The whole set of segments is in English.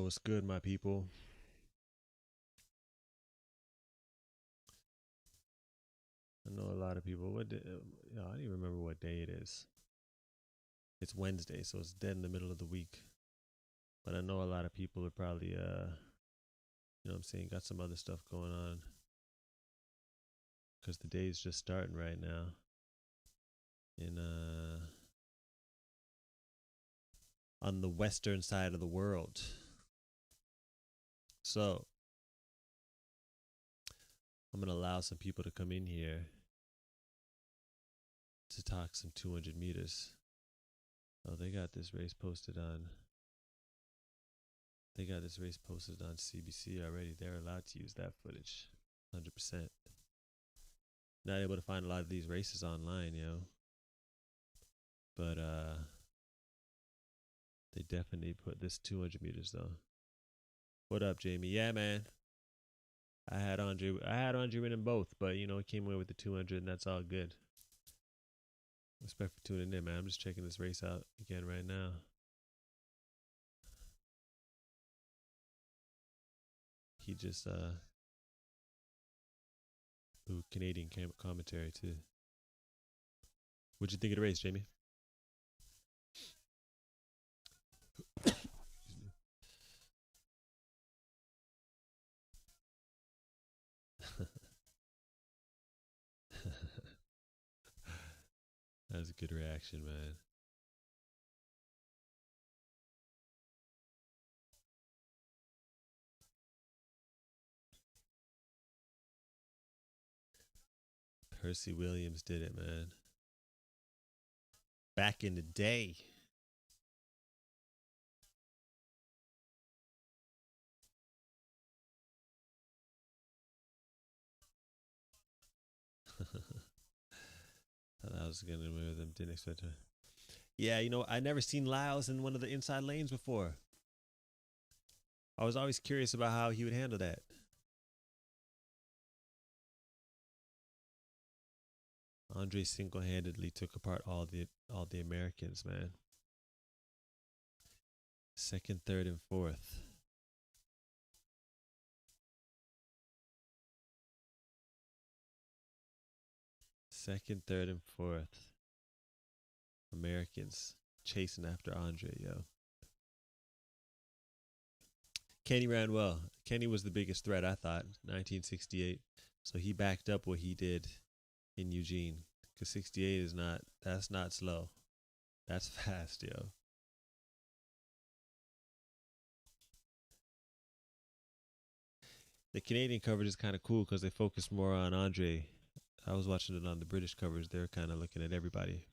what's good, my people? I know a lot of people. What day, I don't even remember what day it is. It's Wednesday, so it's dead in the middle of the week. But I know a lot of people are probably, you know what I'm saying, got some other stuff going on. Because the day's just starting right now. In, on the western side of the world. So, I'm going to allow some people to come in here to talk some 200 meters. Oh, they got this race posted on. They got this race posted on CBC already. They're allowed to use that footage, 100%. Not able to find a lot of these races online, but they definitely put this 200 meters though. What up, Jamie? Yeah, man. I had Andre winning both, but he came away with the 200, and that's all good. Respect for tuning in, man. I'm just checking this race out again right now. He just Canadian commentary too. What'd you think of the race, Jamie? That was a good reaction, man. Percy Williams did it, man. Back in the day. Thought I was gonna win with him. Didn't expect to. Yeah, I never seen Lyles in one of the inside lanes before. I was always curious about how he would handle that. Andre single-handedly took apart all the Americans, man. Second, third, and fourth. Second, third, and fourth. Americans chasing after Andre, yo. Kenny ran well. Kenny was the biggest threat, I thought, 1968. So he backed up what he did in Eugene. Because 68 that's not slow. That's fast, yo. The Canadian coverage is kind of cool because they focus more on Andre. I was watching it on the British coverage. They're kind of looking at everybody.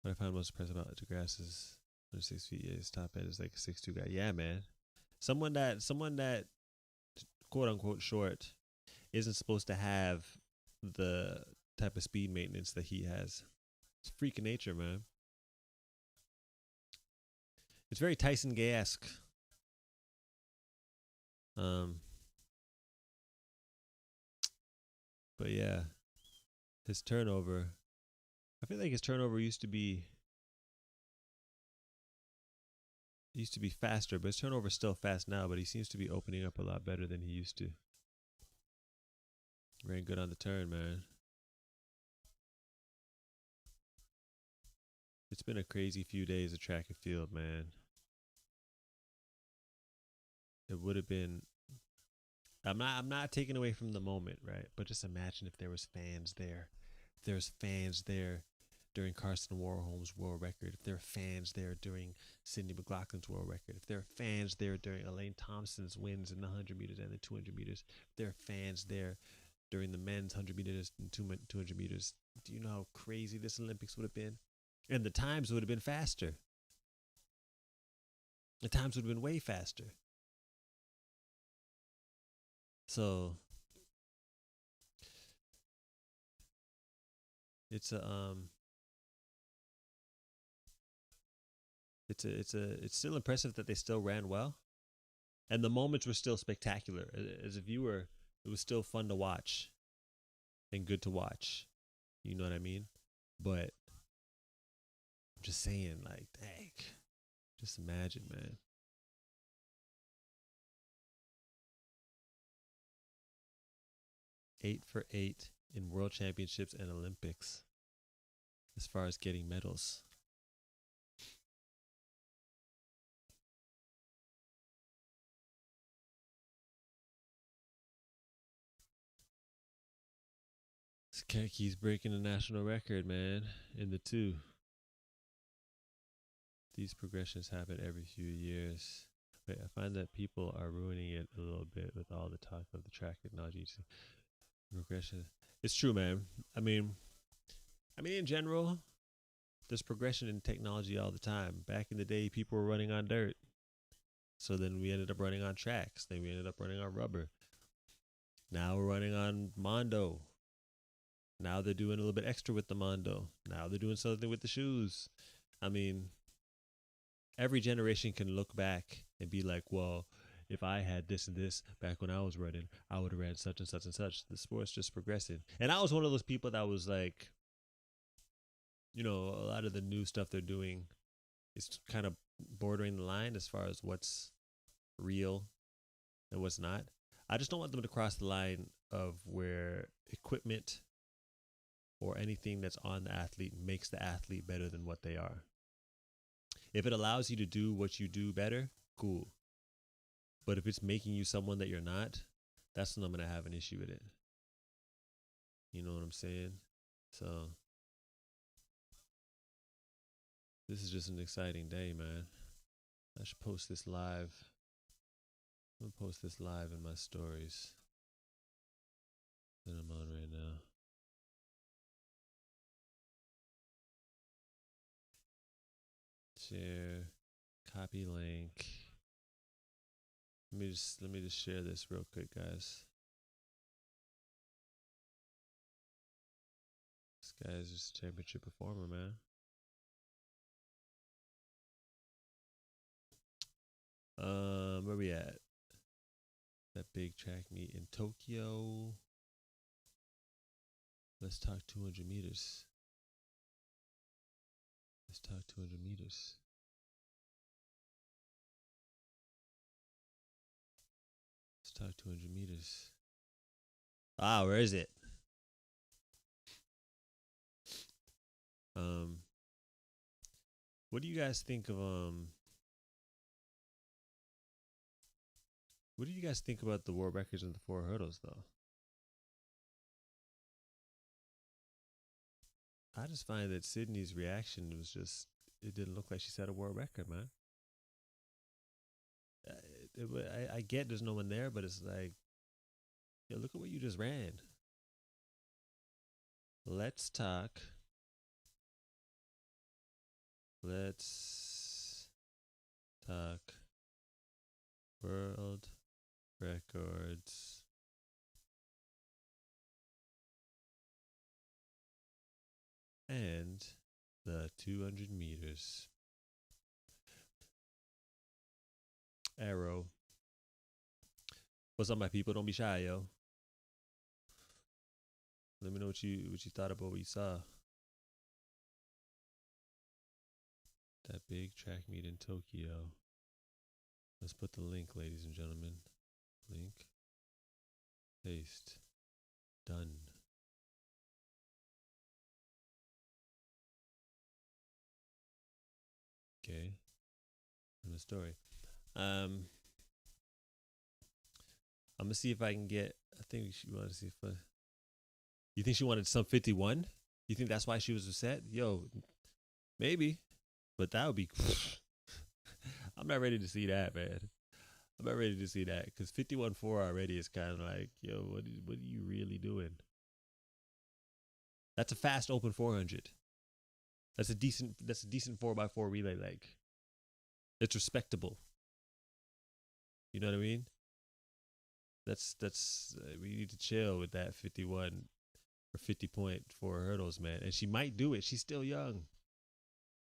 What I found most impressive about DeGrasse is 6 feet. Yeah, his top end is like a 6'2" guy. Yeah, man. Someone that quote unquote short isn't supposed to have the type of speed maintenance that he has. It's freaking nature, man. It's very Tyson Gay-esque. But yeah, his turnover. I feel like his turnover used to be faster, but his turnover is still fast now. But he seems to be opening up a lot better than he used to. Ran good on the turn, man. It's been a crazy few days of track and field, man. It would have been. I'm not taking away from the moment, right? But just imagine if there was fans there. If there was fans there during Carson Warholm's world record. If there are fans there during Sidney McLaughlin's world record. If there are fans there during Elaine Thompson's wins in the 100 meters and the 200 meters. If there are fans there during the men's 100 meters and 200 meters. Do you know how crazy this Olympics would have been? And the times would have been faster. The times would have been way faster. So it's it's still impressive that they still ran well, and the moments were still spectacular. As a viewer, it was still fun to watch and good to watch. You know what I mean? But I'm just saying, like, dang, Just imagine, man. 8 for 8 in world championships and Olympics as far as getting medals. This cat keeps breaking the national record, man, in the 2. These progressions happen every few years. But I find that people are ruining it a little bit with all the talk of the track technology progression. It's true, man. I mean, in general, there's progression in technology all the time. Back in the day, people were running on dirt. So then we ended up running on tracks. Then we ended up running on rubber. Now we're running on Mondo. Now they're doing a little bit extra with the Mondo. Now they're doing something with the shoes. I mean, every generation can look back and be like, well, if I had this and this back when I was running, I would have ran such and such and such. The sport's just progressing. And I was one of those people that was like, a lot of the new stuff they're doing is kind of bordering the line as far as what's real and what's not. I just don't want them to cross the line of where equipment or anything that's on the athlete makes the athlete better than what they are. If it allows you to do what you do better, cool. But if it's making you someone that you're not, that's when I'm going to have an issue with it. You know what I'm saying? So this is just an exciting day, man. I should post this live. I'm going to post this live in my stories that I'm on right now. Share, copy link. Let me just share this real quick, guys. This guy is just a championship performer, man. Where we at? That big track meet in Tokyo. Let's talk 200 meters. Let's talk 200 meters. Let's talk 200 meters. Where is it? What do you guys think of what do you guys think about the world records in the 4 hurdles though? I just find that Sydney's reaction was just, it didn't look like she set a world record, man. I get there's no one there, but it's like, yo, look at what you just ran. Let's talk world records and the 200 meters. Arrow. What's up, my people? Don't be shy, yo. Let me know what you thought about what you saw. That big track meet in Tokyo. Let's put the link, ladies and gentlemen. Link. Paste. Done. Okay. And the story. I'm gonna see if I can get. I think she wanted to see if. You think she wanted some 51? You think that's why she was upset? Yo, maybe, but that would be. I'm not ready to see that, man. I'm not ready to see that because 51.4 already is kind of like, yo, what are you really doing? That's a fast open 400. That's a decent 4x4 relay leg. It's respectable. You know what I mean? That's we need to chill with that 51 or 50.4 hurdles, man. And she might do it. She's still young.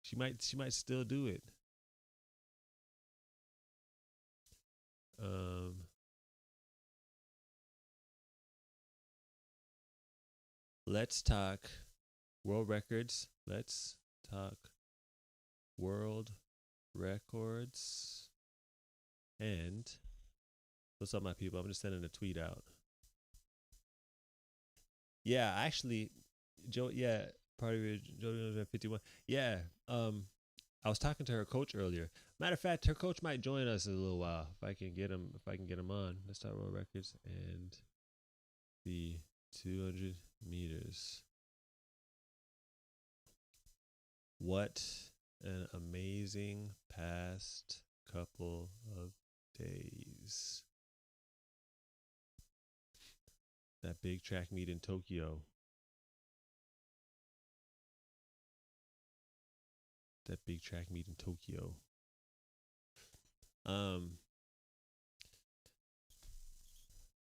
She might still do it. Let's talk world records. Let's talk world records. And what's up, my people? I'm just sending a tweet out. Yeah, actually, Joe. Yeah, Jody 51. Yeah. I was talking to her coach earlier. Matter of fact, her coach might join us in a little while if I can get him on. Let's start world records and the 200 meters. What an amazing past couple of days. That big track meet in Tokyo.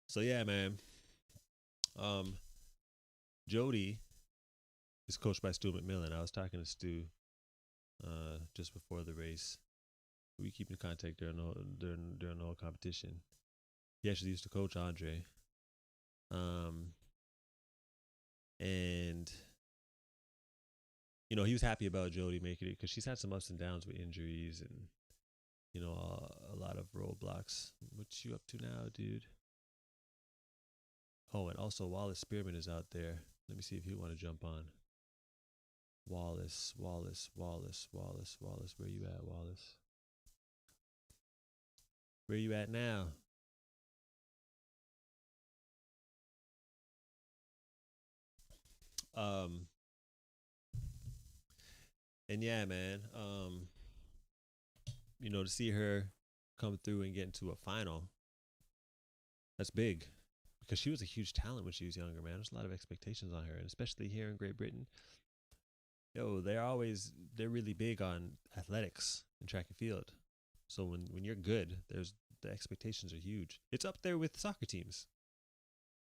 So yeah, man. Jody is coached by Stu McMillan. I was talking to Stu just before the race. We keep in contact during the whole competition. He actually used to coach Andre. And you know, he was happy about Jody making it because she's had some ups and downs with injuries and, you know, a lot of roadblocks. What you up to now, dude? Oh, and also Wallace Spearman is out there. Let me see if he want to jump on. Wallace. Where you at, Wallace? Where you at now? And yeah, man. You know, to see her come through and get into a final, that's big. Because she was a huge talent when she was younger, man. There's a lot of expectations on her, and especially here in Great Britain. Yo, they're really big on athletics and track and field. So when you're good, the expectations are huge. It's up there with soccer teams.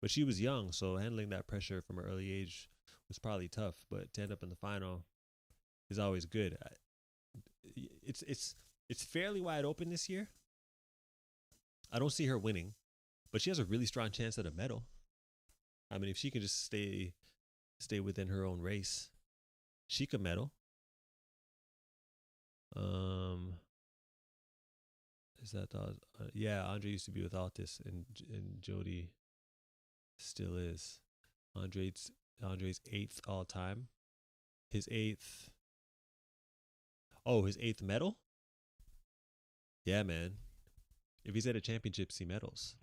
But she was young, so handling that pressure from an early age was probably tough. But to end up in the final is always good. It's fairly wide open this year. I don't see her winning, but she has a really strong chance at a medal. I mean, if she can just stay within her own race, she could medal. Is that yeah? Andre used to be with Altis, and Jody still is. Andre's 8th all time. His 8th. Oh, his 8th medal? Yeah, man. If he's at a championships, he medals.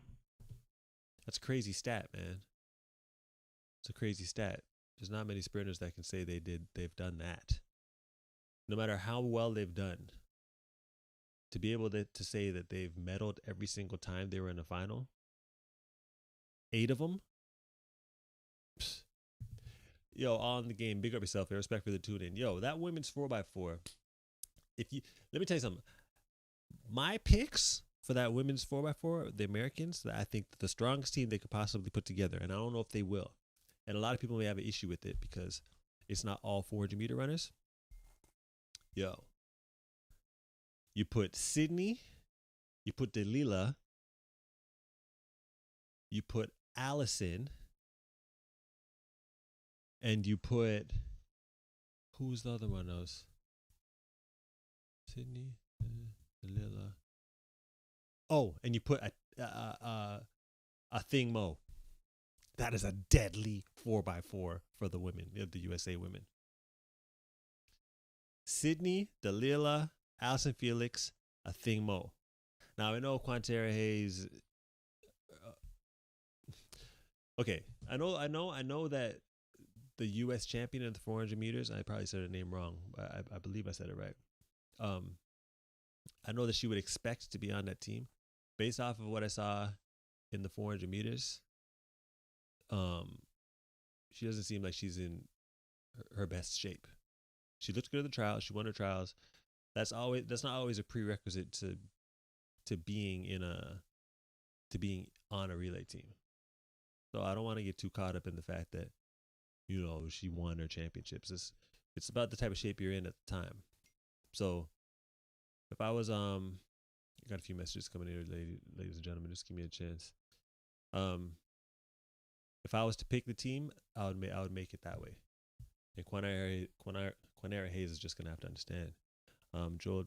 That's a crazy stat, man. It's a crazy stat. There's not many sprinters that can say they've done that. No matter how well they've done, to be able to say that they've medaled every single time they were in a final, 8 of them. Psst. Yo, all in the game. Big up yourself. Respect for the tune in. Yo, that women's 4x4. Let me tell you something. My picks for that women's 4x4, the Americans, I think the strongest team they could possibly put together, and I don't know if they will. And a lot of people may have an issue with it because it's not all 400-meter runners. Yo, you put Sydney, you put Delilah, you put Allison, and you put, who's the other one else? Sydney, Delilah. Oh, and you put a Thing Mo. That is a deadly 4x4 for the women, the USA women. Sydney, Delilah, Allison Felix, a Thing Mo. Now I know Quantera Hayes. Okay, I know that the U.S. champion in the 400 meters. I probably said her name wrong, but I believe I said it right. I know that she would expect to be on that team, based off of what I saw in the 400 meters. She doesn't seem like she's in her best shape. She looked good at the trials. She won her trials. That's not always a prerequisite to being on a relay team. So I don't want to get too caught up in the fact that, you know, she won her championships. It's about the type of shape you're in at the time. So if I was I got a few messages coming in, ladies and gentlemen. Just give me a chance. If I was to pick the team, I would make it that way. And Quanera Hayes is just gonna have to understand. Joel,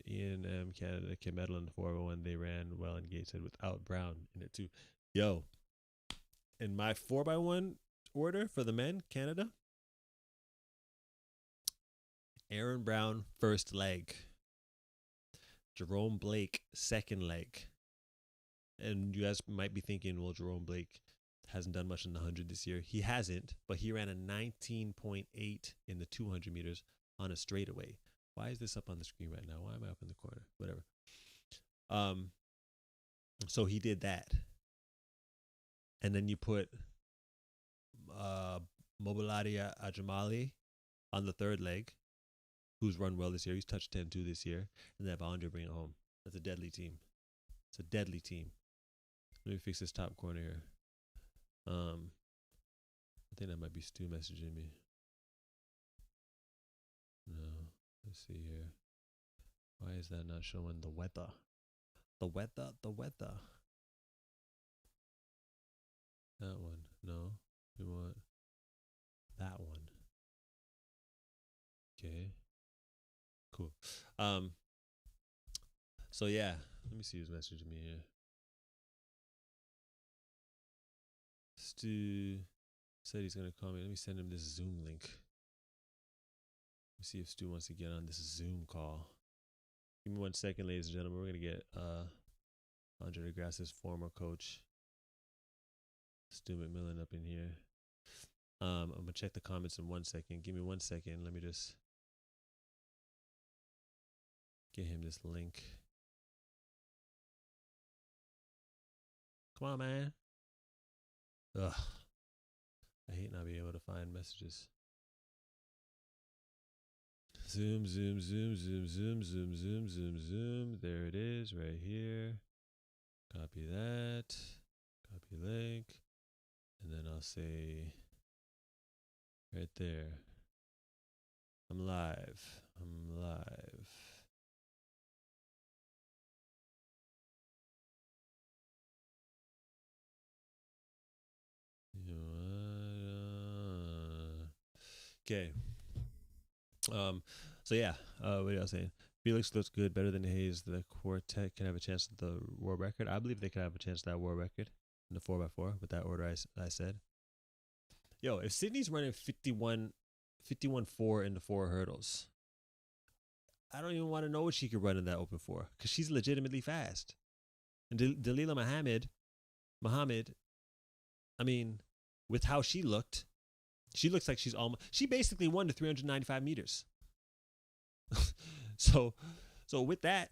Ian, Canada can medal in the 4x1. They ran well in Gateshead without Brown in it too. Yo, in my 4x1 order for the men, Canada, Aaron Brown first leg, Jerome Blake second leg. And you guys might be thinking, well, Jerome Blake hasn't done much in the 100 this year. He hasn't, but he ran a 19.8 in the 200 meters on a straightaway. Why is this up on the screen right now? Why am I up in the corner? Whatever. So he did that. And then you put Mobiladi Ajamali on the third leg, who's run well this year. He's touched 10-2 this year. And then have Andre bring it home. That's a deadly team. It's a deadly team. Let me fix this top corner here. I think that might be Stu messaging me. No. Let's see here. Why is that not showing the weather? The weather. That one. No. We want that one. Okay. Cool. So yeah. Let me see who's messaging me here. Stu said he's gonna call me. Let me send him this Zoom link. Let me see if Stu wants to get on this Zoom call. Give me 1 second, ladies and gentlemen. We're gonna get Andre DeGrasse's former coach, Stu McMillan, up in here. I'm gonna check the comments in 1 second. Give me 1 second. Let me just get him this link. Come on, man. Ugh. I hate not being able to find messages. Zoom. There it is, right here. Copy that. Copy link. And then I'll say right there. I'm live. Okay. So yeah, what are y'all saying? Felix looks good, better than Hayes. The quartet can have a chance at the world record. I believe they could have a chance at that world record in the 4x4 with that order I said. Yo, if Sydney's running 51.4 in the 4 hurdles, I don't even want to know what she could run in that open 4 because she's legitimately fast. And Dalila Muhammad, I mean, with how she looks like she basically won the 395 meters. So with that,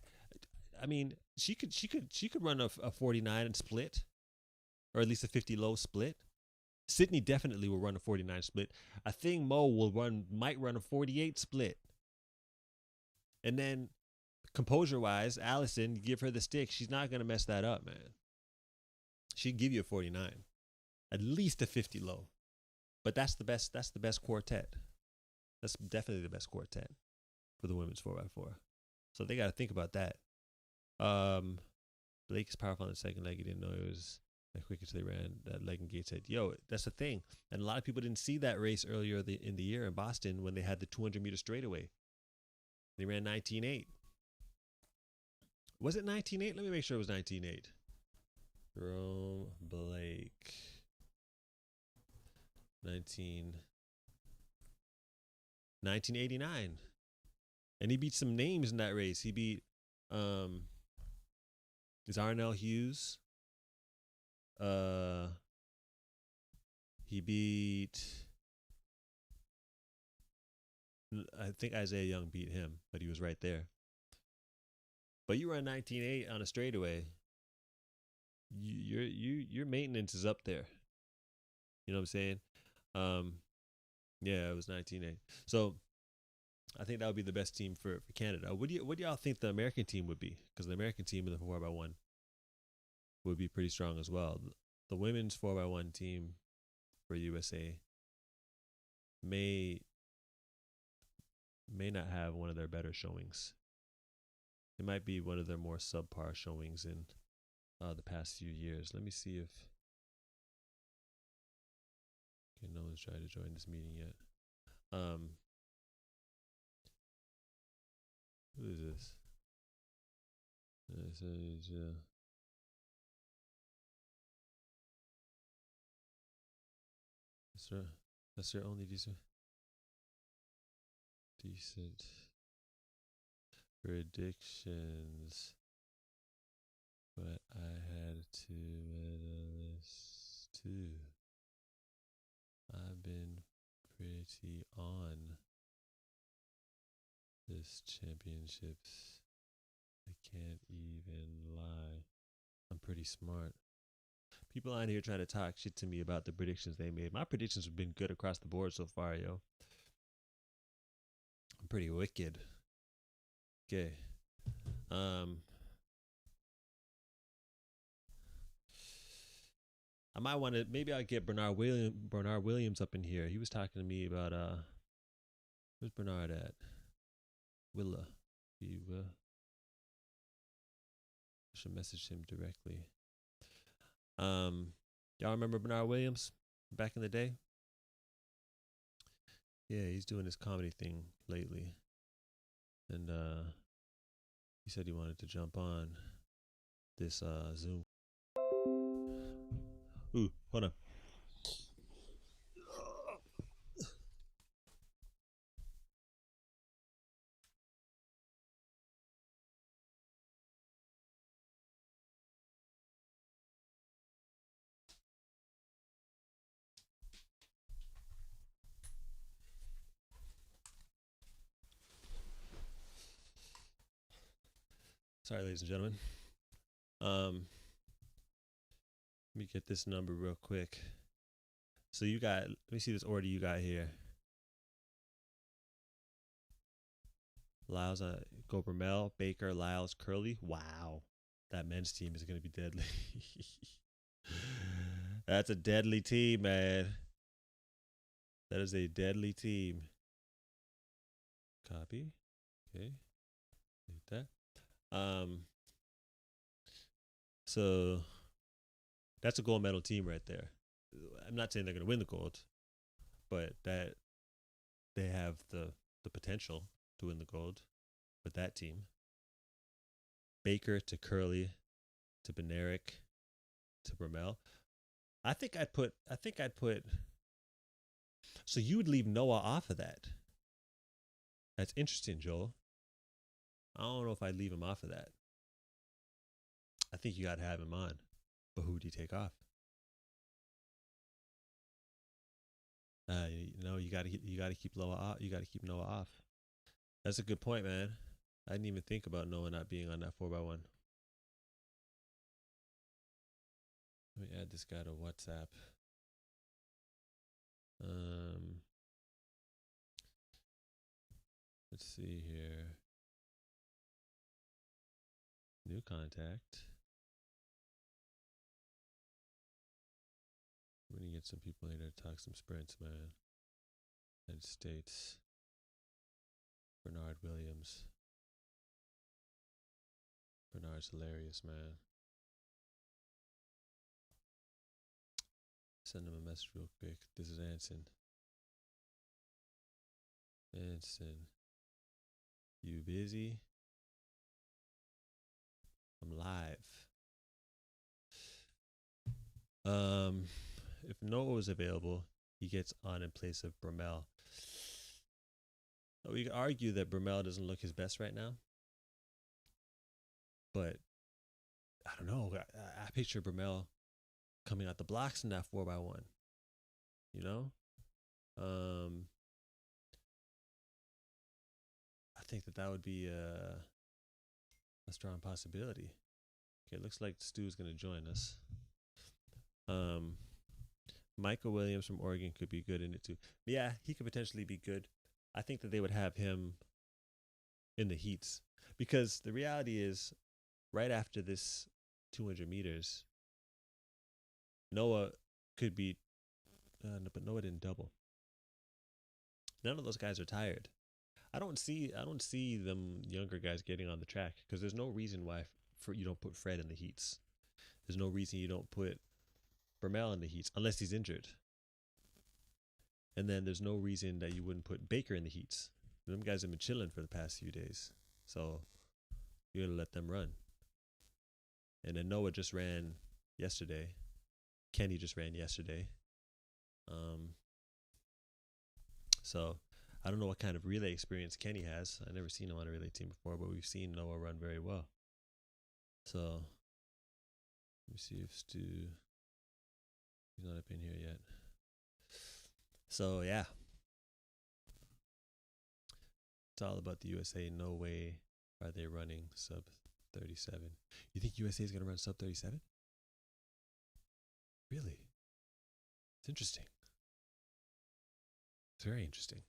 I mean, she could run a 49 and split, or at least a 50 low split. Sydney definitely will run a 49 split. I think Mo might run a 48 split. And then composure wise, Allison, give her the stick. She's not gonna mess that up, man. She'd give you a 49, at least a 50 low. But that's the best quartet. That's definitely the best quartet for the women's 4x4. So they got to think about that. Blake is powerful on the second leg. He didn't know it was that quick as they ran that leg in Gateshead. Yo, that's the thing. And a lot of people didn't see that race earlier in the year in Boston when they had the 200-meter straightaway. They ran 19.8. Was it 19.8? Let me make sure it was 19.8. Jerome Blake. 1989. And he beat some names in that race. He beat Zarnell Hughes. He beat, I think Isaiah Young beat him, but he was right there. But you run 19.8 on a straightaway. Your maintenance is up there. You know what I'm saying? Yeah, it was 19.8. So I think that would be the best team for Canada. What do y'all think the American team would be? Because the American team in the 4x1 would be pretty strong as well. The women's 4x1 team for USA may not have one of their better showings. It might be one of their more subpar showings in the past few years. Let me see if no one's tried to join this meeting yet. Who is this? That's their only decent predictions. But I had to medalist too. I've been pretty on this championships. I can't even lie. I'm pretty smart. People on here trying to talk shit to me about the predictions they made. My predictions have been good across the board so far, yo. I'm pretty wicked. Okay. I might want to, maybe I'll get Bernard Williams up in here. He was talking to me about where's Bernard at? Willa. I should message him directly. Y'all remember Bernard Williams back in the day? Yeah, he's doing this comedy thing lately. And he said he wanted to jump on this Zoom. Ooh, hold on. Sorry, ladies and gentlemen. Let me get this number real quick. So you got, let me see this order you got here. Lyles, Gober Mel, Baker, Lyles, Curly. Wow. That men's team is going to be deadly. That's a deadly team, man. That is a deadly team. Copy. Okay. Hit that. So that's a gold medal team right there. I'm not saying they're going to win the gold, but that they have the potential to win the gold with that team. Baker to Curly to Benerick to Bromell. I think I'd put so you would leave Noah off of that. That's interesting, Joel. I don't know if I'd leave him off of that. I think you got to have him on. But who do you take off? You got to keep Noah off. You got to keep Noah off. That's a good point, man. I didn't even think about Noah not being on that 4x1. Let me add this guy to WhatsApp. Let's see here. New contact. We need to get some people in here to talk some sprints, man. United States. Bernard Williams. Bernard's hilarious, man. Send him a message real quick. This is Anson. Anson. You busy? I'm live. If Noah was available, he gets on in place of Bromell. We could argue that Bromell doesn't look his best right now. But I don't know. I picture Bromell coming out the blocks in that 4x1. You know? I think that would be a strong possibility. Okay, looks like Stu's going to join us. Michael Williams from Oregon could be good in it too. Yeah, he could potentially be good. I think that they would have him in the heats because the reality is right after this 200 meters, Noah could be, but Noah didn't double. None of those guys are tired. I don't see them younger guys getting on the track because there's no reason why you don't put Fred in the heats. There's no reason you don't put Bromell in the heats unless he's injured. And then there's no reason that you wouldn't put Baker in the heats. Them guys have been chilling for the past few days. So you gotta let them run. And then Noah just ran yesterday. Kenny just ran yesterday. So I don't know what kind of relay experience Kenny has. I've never seen him on a relay team before, but we've seen Noah run very well. So let me see if Stu, he's not up in here yet. So yeah, it's all about the USA. No way are they running sub 37. You think USA is going to run sub 37? Really? It's interesting. It's very interesting.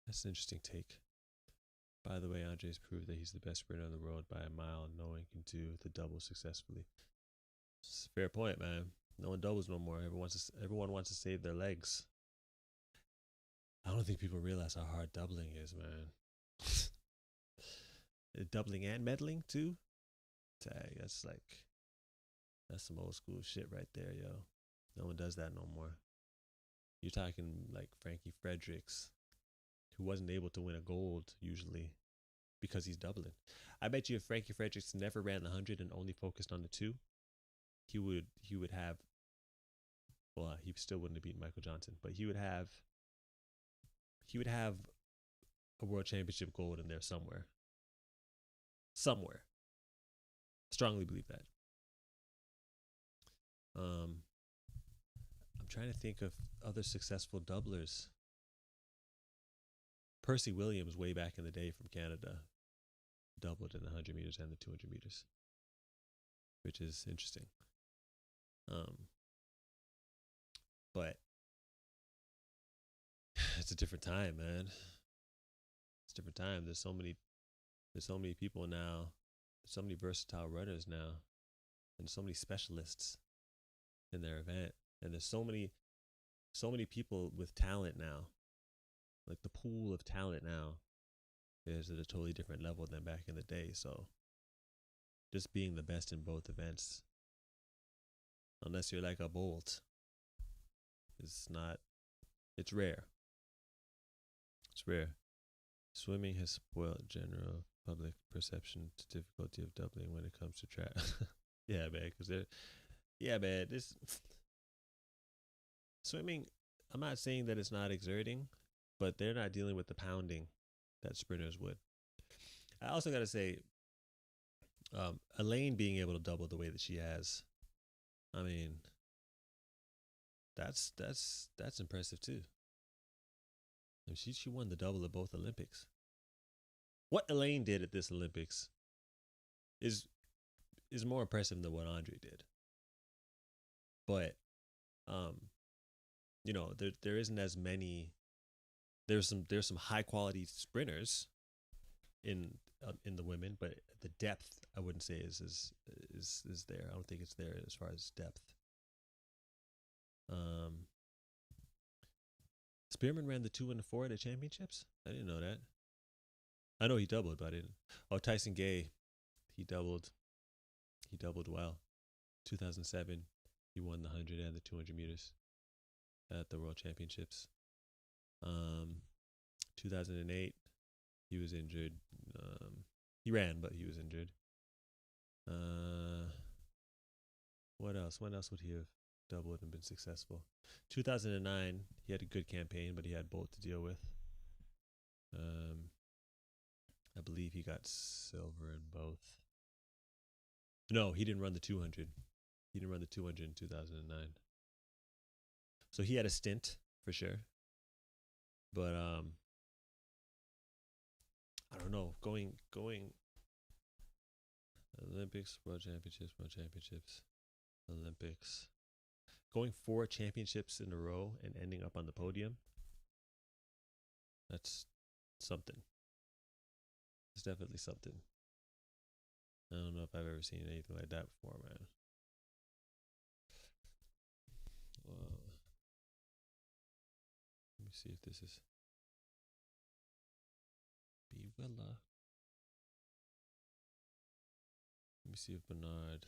That's an interesting take. By the way, Andre's proved that he's the best sprinter in the world by a mile, and no one can do the double successfully. It's a fair point, man. No one doubles no more. Everyone wants to save their legs. I don't think people realize how hard doubling is, man. Doubling and meddling too? Tag, that's some old school shit right there, yo. No one does that no more. You're talking like Frankie Fredericks, who wasn't able to win a gold usually because he's doubling. I bet you if Frankie Fredericks never ran the 100 and only focused on the 2, he would have, well, he still wouldn't have beaten Michael Johnson, but he would have a world championship gold in there somewhere. Strongly believe that. I'm trying to think of other successful doublers. Percy Williams, way back in the day from Canada, doubled in the 100 meters and the 200 meters, which is interesting. But it's a different time, man. It's a different time. There's so many people now. There's so many versatile runners now, and so many specialists in their event. And there's so many people with talent now. Like the pool of talent now is at a totally different level than back in the day. So just being the best in both events, unless you're like a Bolt, it's rare. It's rare. Swimming has spoiled general public perception to difficulty of doubling when it comes to track. Yeah, man, this swimming, I'm not saying that it's not exerting, but they're not dealing with the pounding that sprinters would. I also got to say, Elaine being able to double the way that she has, I mean, that's impressive too. I mean, she won the double at both Olympics. What Elaine did at this Olympics is more impressive than what Andre did. But there isn't as many. There's some high quality sprinters in the women, but the depth I wouldn't say is there. I don't think it's there as far as depth. Spearman ran the 2 and the 4 at the championships. I didn't know that. I know he doubled, but I didn't. Oh, Tyson Gay, he doubled well. 2007, he won the 100 and the 200 meters at the World Championships. 2008, he was injured. He ran, but he was injured. What else? When else would he have doubled and been successful? 2009, he had a good campaign, but he had Bolt to deal with. I believe he got silver in both. No, he didn't run the 200. He didn't run the 200 in 2009. So he had a stint for sure. But I don't know. Going Olympics, World Championships, Olympics. Going 4 championships in a row and ending up on the podium. That's something. It's definitely something. I don't know if I've ever seen anything like that before, man. Let me see if this is B Willa. Let me see if Bernard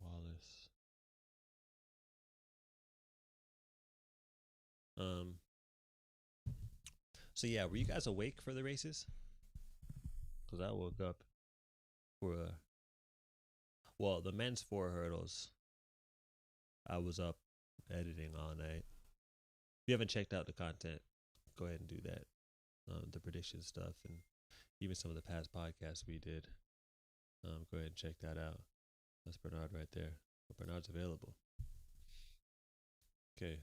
Wallace. So yeah, were you guys awake for the races? Because I woke up for well, the men's 4 hurdles. I was up editing all night. If you haven't checked out the content, go ahead and do that. The prediction stuff and even some of the past podcasts we did. Go ahead and check that out. That's Bernard right there. But Bernard's available. Okay,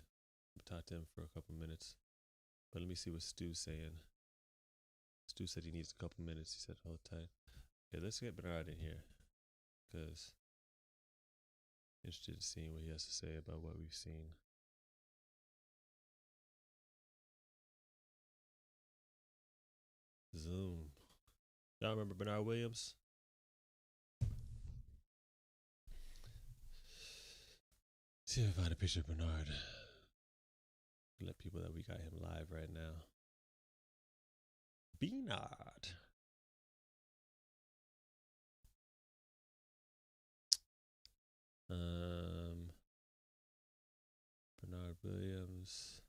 I'll talk to him for a couple minutes. But let me see what Stu's saying. Stu said he needs a couple minutes. He said, hold tight. Okay, let's get Bernard in here. Because I'm interested in seeing what he has to say about what we've seen. Zoom. Y'all remember Bernard Williams? See if I find a picture of Bernard. Let people that we got him live right now. Bernard. Bernard Williams.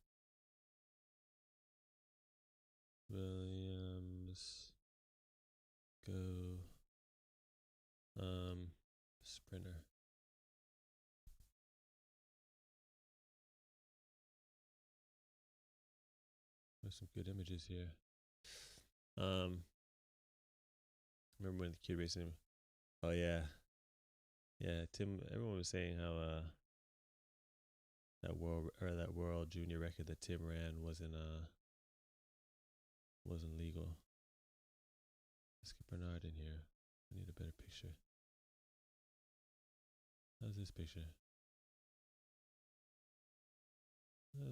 Go. Sprinter. There's some good images here. Remember when the kid racing? Oh yeah, yeah. Tim. Everyone was saying how that world junior record that Tim ran wasn't legal. Let's get Bernard in here. I need a better picture. How's this picture?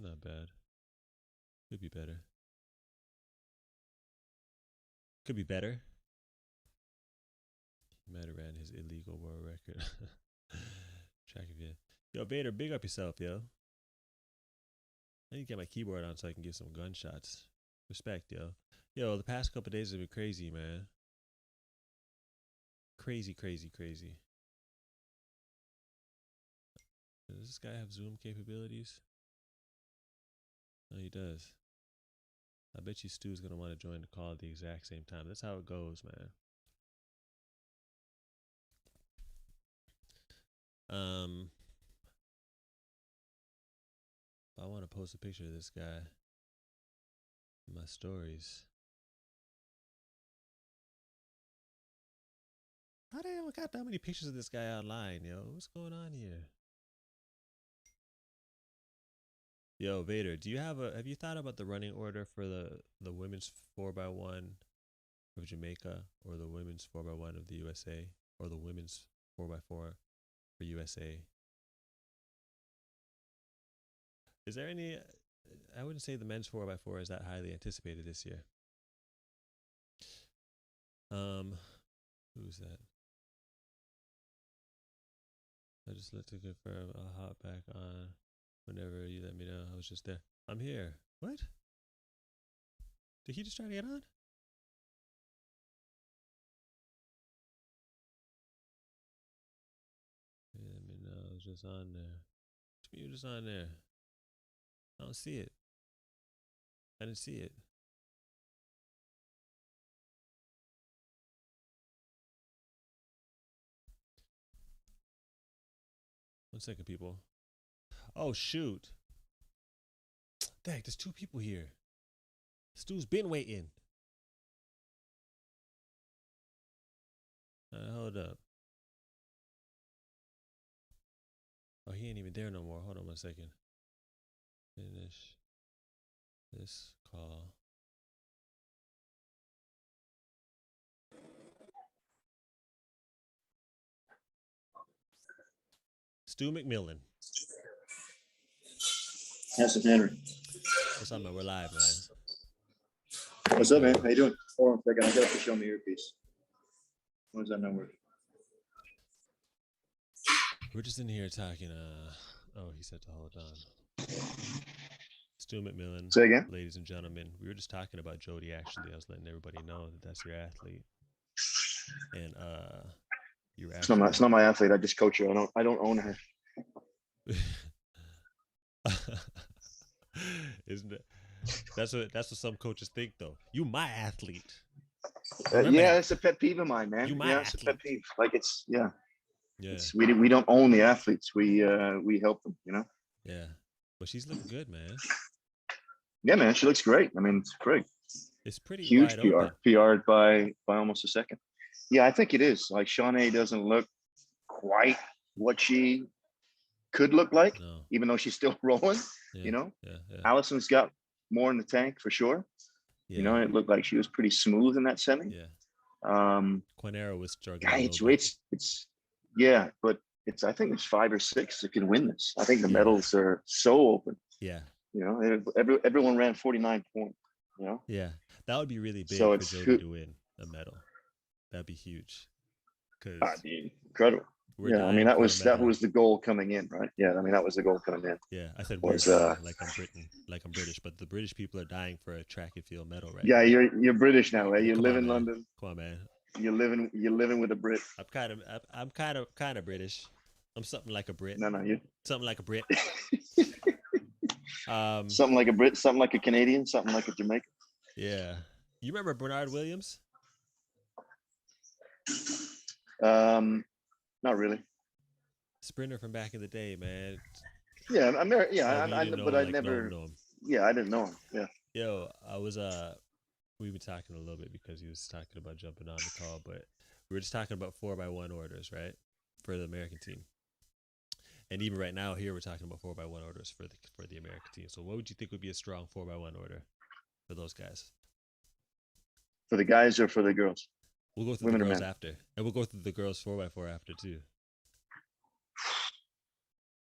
Not bad. Could be better. Could be better. He might have ran his illegal world record. Track of it. Yo, Vader, big up yourself, yo. I need to get my keyboard on so I can get some gunshots. Respect, yo. Yo, the past couple of days have been crazy, man. Crazy. Does this guy have Zoom capabilities? No, he does. I bet you Stu's going to want to join the call at the exact same time. That's how it goes, man. I want to post a picture of this guy in my stories. How the hell got that many pictures of this guy online, yo? What's going on here? Yo, Vader, have you thought about the running order for the women's 4x1 of Jamaica, or the women's 4x1 of the USA, or the women's 4x4 for USA? Is there any? I wouldn't say the men's 4x4 is that highly anticipated this year. Who's that? I just let to confirm. I'll hop back on whenever you let me know. I was just there. I'm here. What? Did he just try to get on? Let me know. I was just on there. You were just on there. I don't see it. I didn't see it. One second, people. Oh, shoot. Dang, there's 2 people here. Stu's been waiting. Hold up. Oh, he ain't even there no more. Hold on 1 second. Finish this call. Stu McMillan. Yes, it's Henry. What's up, man? We're live, man. What's up, man? How you doing? Hold on a second. I got to show me your earpiece. What does that number? We're just in here talking. Oh, he said to hold on. Stu McMillan. Say again? Ladies and gentlemen, we were just talking about Jody. Actually, I was letting everybody know that that's your athlete. And you were actually. It's not my athlete. I just coach her. I don't own her. Isn't it? That's what some coaches think though. You my athlete. Remember Yeah, that. it's a pet peeve of mine, man. You my Yeah, it's a pet athlete. peeve. Like it's yeah, Yeah. it's we don't own the athletes. We help them. Yeah. But she's looking good, man. Yeah, man, she looks great. I mean, it's great. It's pretty Huge wide PR. open. PR'd by almost a second. Yeah, I think it is. Like Shawnee doesn't look quite what she could look like, No. even though she's still rolling. Yeah. Yeah. Yeah. Allison's got more in the tank for sure. Yeah. It looked like she was pretty smooth in that semi. Yeah. Um, Quinero was struggling yeah, a little bit. it's yeah, but I think it's 5 or 6 that can win this. I think the Yeah. medals are so open. Yeah. Everyone ran 49 points. Yeah. That would be really big So for it's Jody to win a medal. That'd be huge. Because incredible. we're Yeah, I mean dying for a that medal. was the goal coming in, right? Yeah, I mean that was the goal coming in. Yeah, I said Was, we're dying, like I'm Britain, like I'm British, but the British people are dying for a track and field medal, right? Yeah, you're British now, eh? You Come live on, in man. London. Come on, man. You're living with a Brit. I'm kind of British. I'm something like a Brit. No, you. Something like a Brit. Something like a Brit, something like a Canadian, something like a Jamaican. Yeah. You remember Bernard Williams? Not really. Sprinter from back in the day, man. Yeah, I but I never. know him. Yeah, I didn't know him. Yeah. Yo, we've been talking a little bit because he was talking about jumping on the call, but we were just talking about 4x1 orders, right, for the American team. And even right now here, we're talking about 4x1 orders for the American team. So what would you think would be a strong 4x1 order for those guys? For the guys or for the girls? We'll go through the girls after. And we'll go through the girls 4x4 after too.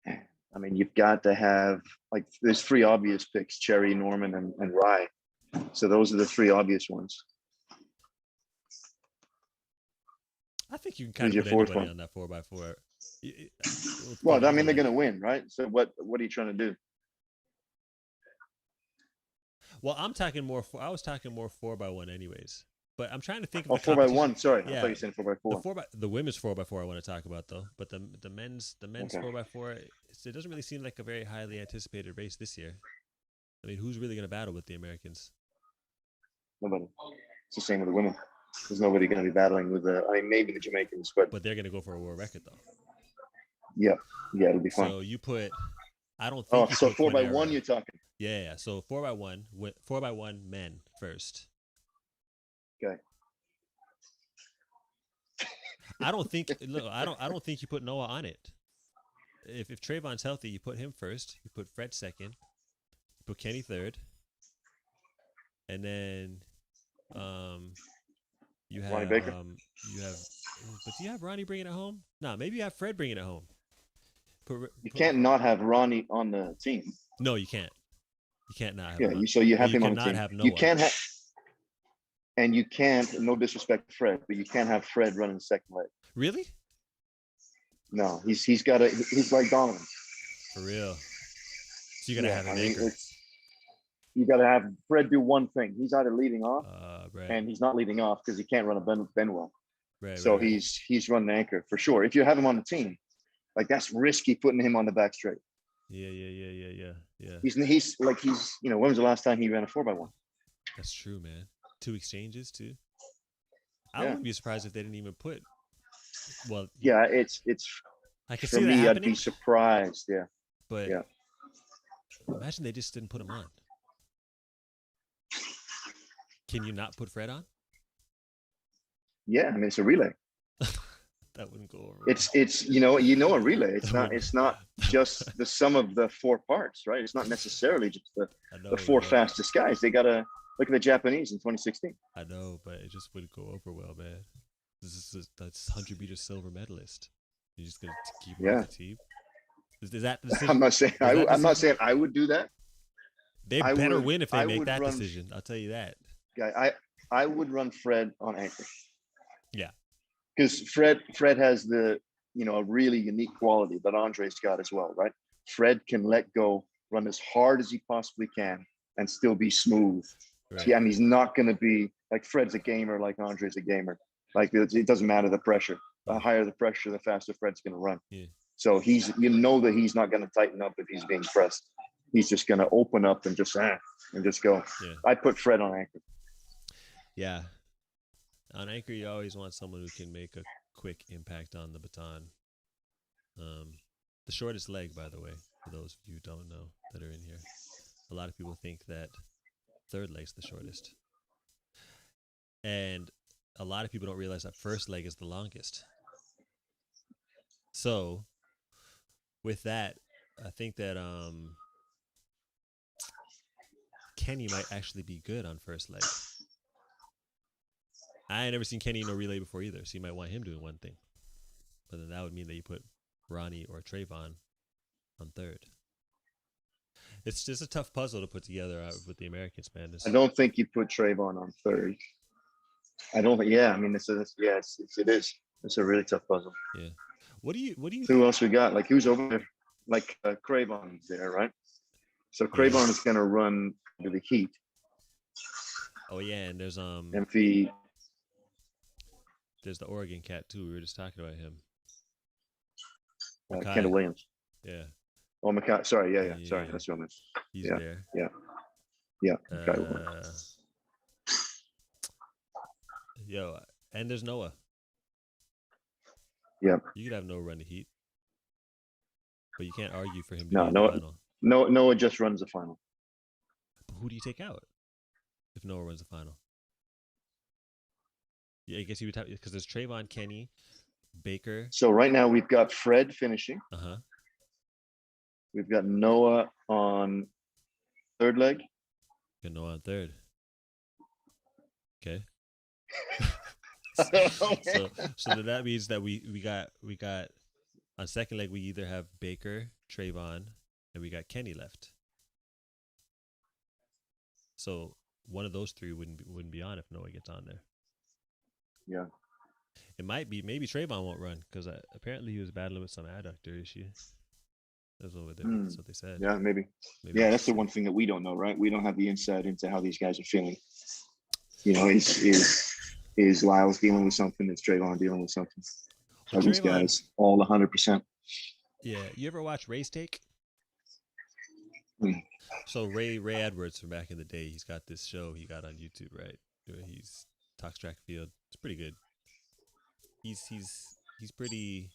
I mean, you've got to have, like, there's 3 obvious picks, Cherry, Norman, and Rye. So those are the 3 obvious ones. I think you can kind of put anybody on that 4x4. Well, I mean, they're going to win, right? So what are you trying to do? Well, I was talking more 4x1 anyways. But I'm trying to think of 4x1. Sorry, yeah. I thought you said 4x4. The women's 4x4 I want to talk about though, but the men's 4x4, it doesn't really seem like a very highly anticipated race this year. I mean, who's really going to battle with the Americans? Nobody. It's the same with the women. There's nobody going to be battling with maybe the Jamaicans, but they're going to go for a world record though. Yeah, it'll be fun. So you put, I don't think. So 4x1 you're talking. Yeah. So 4x1 men first. Okay. I don't think you put Noah on it. If Trayvon's healthy, you put him first. You put Fred second. You put Kenny third. And then you have Ronnie Baker. But do you have Ronnie bringing it home? No, maybe you have Fred bringing it home. You can't not have Ronnie on the team. No, you can't. You can't not have Ronnie. So you have him on the team. Have Noah. You can't have. And you can't, no disrespect to Fred, but you can't have Fred running the second leg. Really? No, he's like Donovan. For real. So you gotta have an anchor. You gotta have Fred do one thing. He's either leading off, right. and he's not leading off because he can't run a bend well. Right. So he's running the anchor for sure. If you have him on the team, like that's risky putting him on the back straight. Yeah. He's when was the last time he ran a 4x1? That's true, man. 2 exchanges too. I wouldn't be surprised if they didn't even put. Well, yeah, it's. I can for see me, that I'd be surprised. Yeah, but imagine they just didn't put him on. Can you not put Fred on? Yeah, I mean it's a relay. That wouldn't go over. It's a relay. It's not just the sum of the 4 parts, right? It's not necessarily just the 4 fastest guys. They gotta. Look at the Japanese in 2016. I know, but it just wouldn't go over well, man. That's 100-meter silver medalist. You're just gonna keep him on the team. Is that the decision? I'm not saying I'm not saying I would do that. They better win if they make that decision. I'll tell you that. Yeah, I would run Fred on anchor. Yeah, because Fred has the a really unique quality that Andre's got as well, right? Fred can let go, run as hard as he possibly can, and still be smooth. Right. Yeah, and he's not going to be like Fred's a gamer, like Andre's a gamer. Like it doesn't matter the pressure. The higher the pressure, the faster Fred's going to run. Yeah. So that he's not going to tighten up if he's being pressed. he's just going to open up and just go. Yeah. I put Fred on anchor. Yeah. On anchor, you always want someone who can make a quick impact on the baton. The shortest leg, by the way, for those of you who don't know that are in here. A lot of people think that third leg's the shortest. And a lot of people don't realize that first leg is the longest. So, with that, I think that Kenny might actually be good on first leg. I ain't never seen Kenny in a relay before either, so you might want him doing one thing. But then that would mean that you put Ronnie or Trayvon on third. It's just a tough puzzle to put together with the Americans, man. I don't think you put Trayvon on third. I don't think. Yeah, I mean, it is. It's a really tough puzzle. Yeah. What do you? Who else we got? Like, who's over there? Like Cravon's there, right? So Cravon is going to run to the Heat. Oh yeah, and there's MV. There's the Oregon cat too. We were just talking about him. Kendall Williams. Yeah. Oh, Mackay. Sorry, yeah. Sorry, that's what I meant. He's there. Yeah. Yo, and there's Noah. Yeah. You could have Noah run the Heat, but you can't argue for him. No, Noah just runs the final. But who do you take out if Noah runs the final? Yeah, I guess you would have, because there's Trayvon, Kenny, Baker. So right now we've got Fred finishing. We've got Noah on third leg. Got Noah on third. Okay. So that means that we got on second leg we either have Baker, Trayvon, and we got Kenny left. So one of those three wouldn't be on if Noah gets on there. Yeah. It might be maybe Trayvon won't run because apparently he was battling with some adductor issue. That's what they said. Yeah, maybe. Yeah, that's the one thing that we don't know, right? We don't have the insight into how these guys are feeling. You know, is Lyles dealing with something? Is Trayvon dealing with something? Are these guys all 100%? Yeah. You ever watch Ray's Take? Mm. So Ray Edwards from back in the day, he's got this show he got on YouTube, right? He's talks track field. It's pretty good. He's pretty.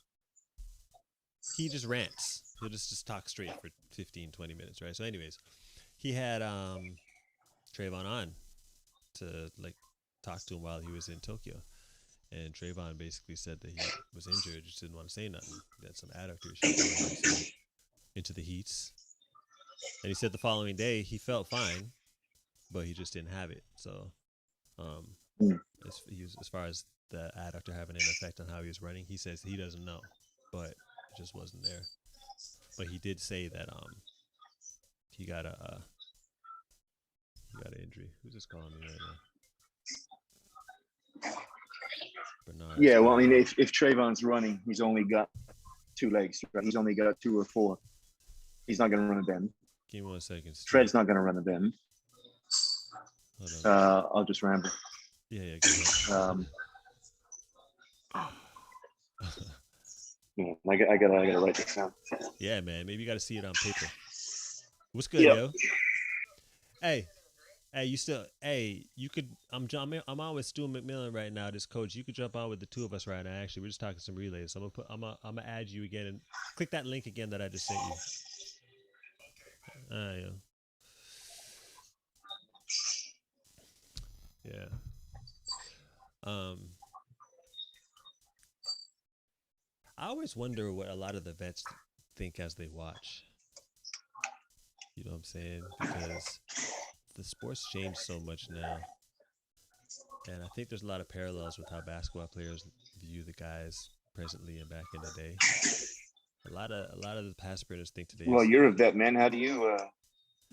He just rants. He'll just talk straight for 15, 20 minutes, right? So, anyways, he had Trayvon on to talk to him while he was in Tokyo, and Trayvon basically said that he was injured, just didn't want to say nothing. He had some adductor issues into the heats, and he said the following day he felt fine, but he just didn't have it. So, as far as the adductor having an effect on how he was running, he says he doesn't know, but it just wasn't there. But he did say that he got an injury. Who's this calling me right now? Bernard. Yeah, well, I mean, if Trayvon's running, he's only got 2 legs. Right? He's only got 2 or 4. He's not going to run a bend. Give me 1 second. Fred's not going to run a bend. I'll just ramble. Yeah. Go ahead. I gotta write this down. Yeah, man. Maybe you gotta see it on paper. What's good, yo? Hey, you still? Hey, you could. I'm on with Stu McMillan right now. This coach, you could jump on with the 2 of us right now. Actually, we're just talking some relays. So I'm gonna add you again and click that link again that I just sent you. Yeah. I always wonder what a lot of the vets think as they watch. You know what I'm saying? Because the sport's changed so much now. And I think there's a lot of parallels with how basketball players view the guys presently and back in the day. A lot of the past sprinters think today. Well, you're a vet, man. How do you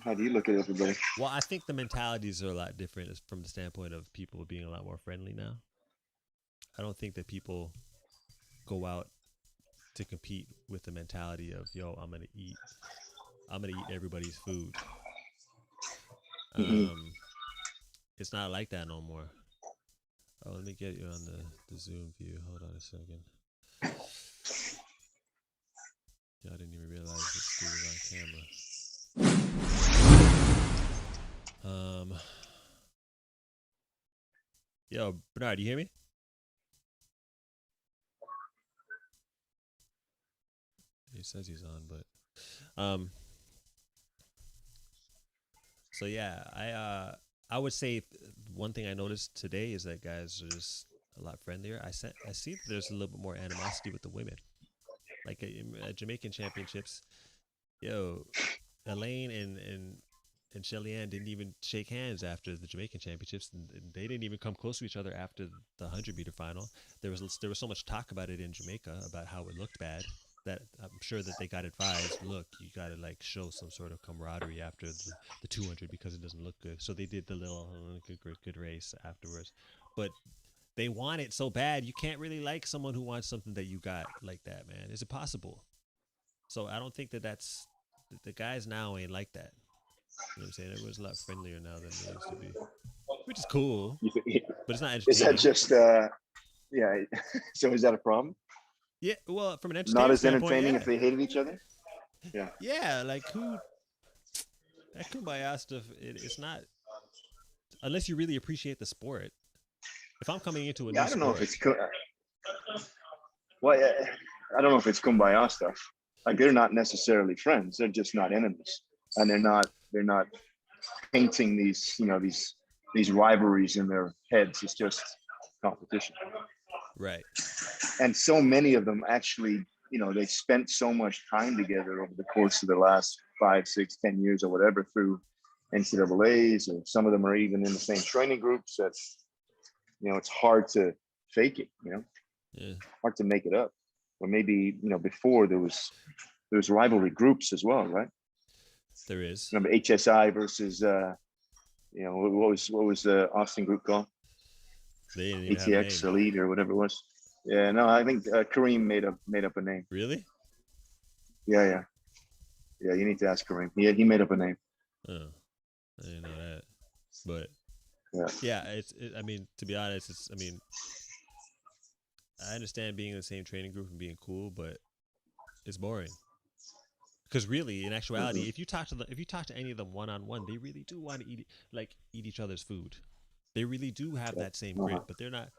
look at everybody? Well, I think the mentalities are a lot different from the standpoint of people being a lot more friendly now. I don't think that people go out to compete with the mentality of, yo, I'm gonna eat everybody's food. It's not like that no more. Oh, let me get you on the Zoom view. Hold on a second. Yeah, I didn't even realize this dude was on camera. Um, yo, Bernard, you hear me? He says he's on, but so yeah, I would say one thing I noticed today is that guys are just a lot friendlier. I see that there's a little bit more animosity with the women. Like at Jamaican championships, yo, Elaine and Shelly Ann didn't even shake hands after the Jamaican championships, and they didn't even come close to each other after the 100-meter final. There was so much talk about it in Jamaica about how it looked bad that I'm sure that they got advised, look, you got to like show some sort of camaraderie after the 200 because it doesn't look good. So they did the little good race afterwards, but they want it so bad. You can't really like someone who wants something that you got like that, man. Is it possible? So I don't think that's the guys now ain't like that. You know what I'm saying? Everyone's a lot friendlier now than they used to be, which is cool, but it's not entertaining. Is that just yeah? So is that a problem? Yeah, well, from an Not entertainment as standpoint, entertaining yeah. if they hated each other. Yeah. Yeah, like who? That kumbaya stuff. It's not unless you really appreciate the sport. If I'm coming into a new I don't know sport, if it's well, I don't know if it's kumbaya stuff. Like they're not necessarily friends. They're just not enemies, and they're not painting these these rivalries in their heads. It's just competition. right? And so many of them actually, they spent so much time together over the course of the last 5, 6, 10 years or whatever through NCAAs, or some of them are even in the same training groups. That's, it's hard to fake it, Yeah, hard to make it up. Or maybe, before there was rivalry groups as well, right? there is. Remember HSI versus, what was the Austin group called? They didn't even ATX have a name. Elite or whatever it was. Yeah, no, I think Kareem made up a name. Really? Yeah. You need to ask Kareem. He made up a name. Oh, I didn't know that. But yeah, I mean, to be honest, I understand being in the same training group and being cool, but it's boring. Because really, in actuality, if you talk to any of them one-on-one, they really do want to eat each other's food. They really do have that same grit, but they're not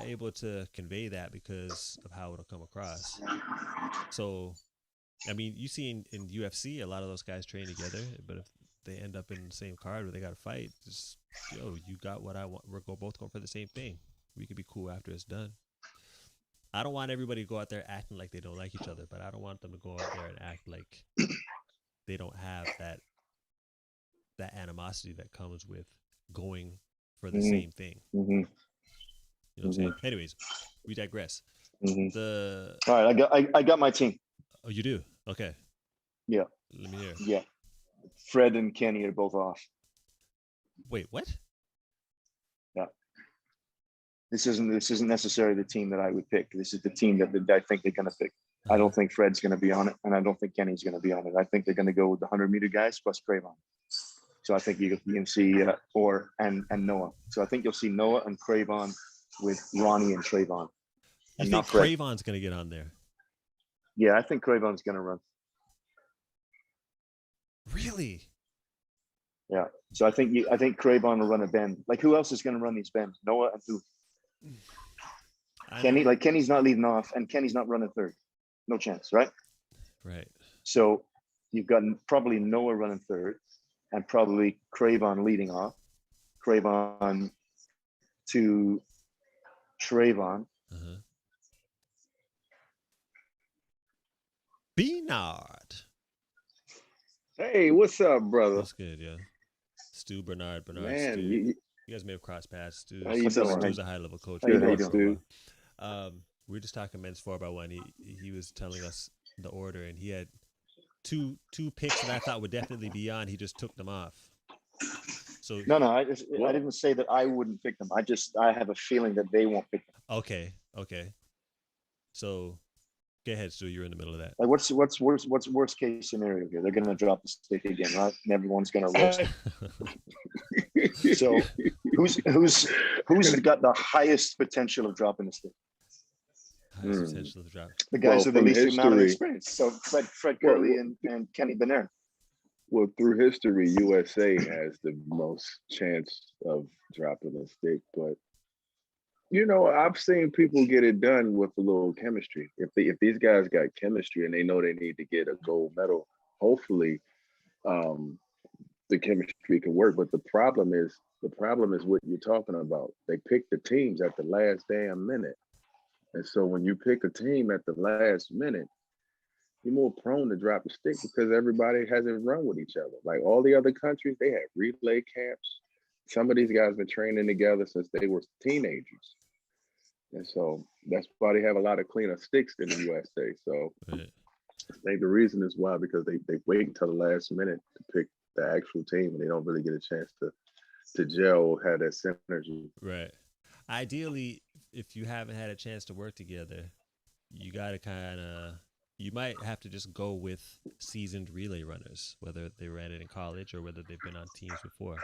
able to convey that because of how it'll come across. So, I mean, you see in UFC, a lot of those guys train together, but if they end up in the same card where they got to fight, just, you got what I want. We're both going for the same thing. We could be cool after it's done. I don't want everybody to go out there acting like they don't like each other, but I don't want them to go out there and act like they don't have that animosity that comes with going for the same thing. You know what I'm saying? Anyways, we digress. All right, I got my team. Oh, you do? Okay. Yeah. Let me hear. Yeah. Fred and Kenny are both off. Wait, what? Yeah. This isn't necessarily the team that I would pick. This is the team that I think they're going to pick. I don't think Fred's going to be on it, and I don't think Kenny's going to be on it. I think they're going to go with the 100-meter guys plus Cravon. So I think you can see and Noah. So I think you'll see Noah and Cravon with Ronnie and Trayvon. You think Cravon's going to get on there? Yeah, I think Cravon's going to run. Really? Yeah. So I think Cravon will run a bend. Like, who else is going to run these bends? Noah and who? Kenny. Like, Kenny's not leading off, and Kenny's not running third. No chance, right? Right. So you've got probably Noah running third, and probably Cravon leading off. Cravon to Trayvon. Bernard. Hey, what's up, brother? That's good, yeah. Stu, Bernard, Man, Stu. You guys may have crossed paths. Stu's a high-level coach. How you doing, Stu? We were just talking men's 4x1. He was telling us the order, and he had two picks that I thought would definitely be on. He just took them off. So no, I didn't say that I wouldn't pick them. I have a feeling that they won't pick them. Okay. So go ahead, Stu. You're in the middle of that. Like, what's worst case scenario here? They're gonna drop the stick again, right? And everyone's gonna roast. So who's got the highest potential of dropping the stick? Highest potential of drop. The guys with the least amount of experience. So Fred Curley and Kenny Bernard. Well, through history, USA has the most chance of dropping a stick, but I've seen people get it done with a little chemistry. If these guys got chemistry and they know they need to get a gold medal, hopefully um, the chemistry can work. But the problem is what you're talking about. They pick the teams at the last damn minute, and so when you pick a team at the last minute, you're more prone to drop a stick because everybody hasn't run with each other. Like all the other countries, they had relay camps. Some of these guys been training together since they were teenagers. And so that's why they have a lot of cleaner sticks in the USA. So Right. I think the reason is why, because they wait until the last minute to pick the actual team and they don't really get a chance to gel or have that synergy. Right. Ideally, if you haven't had a chance to work together, you got to you might have to just go with seasoned relay runners, whether they ran it in college or whether they've been on teams before.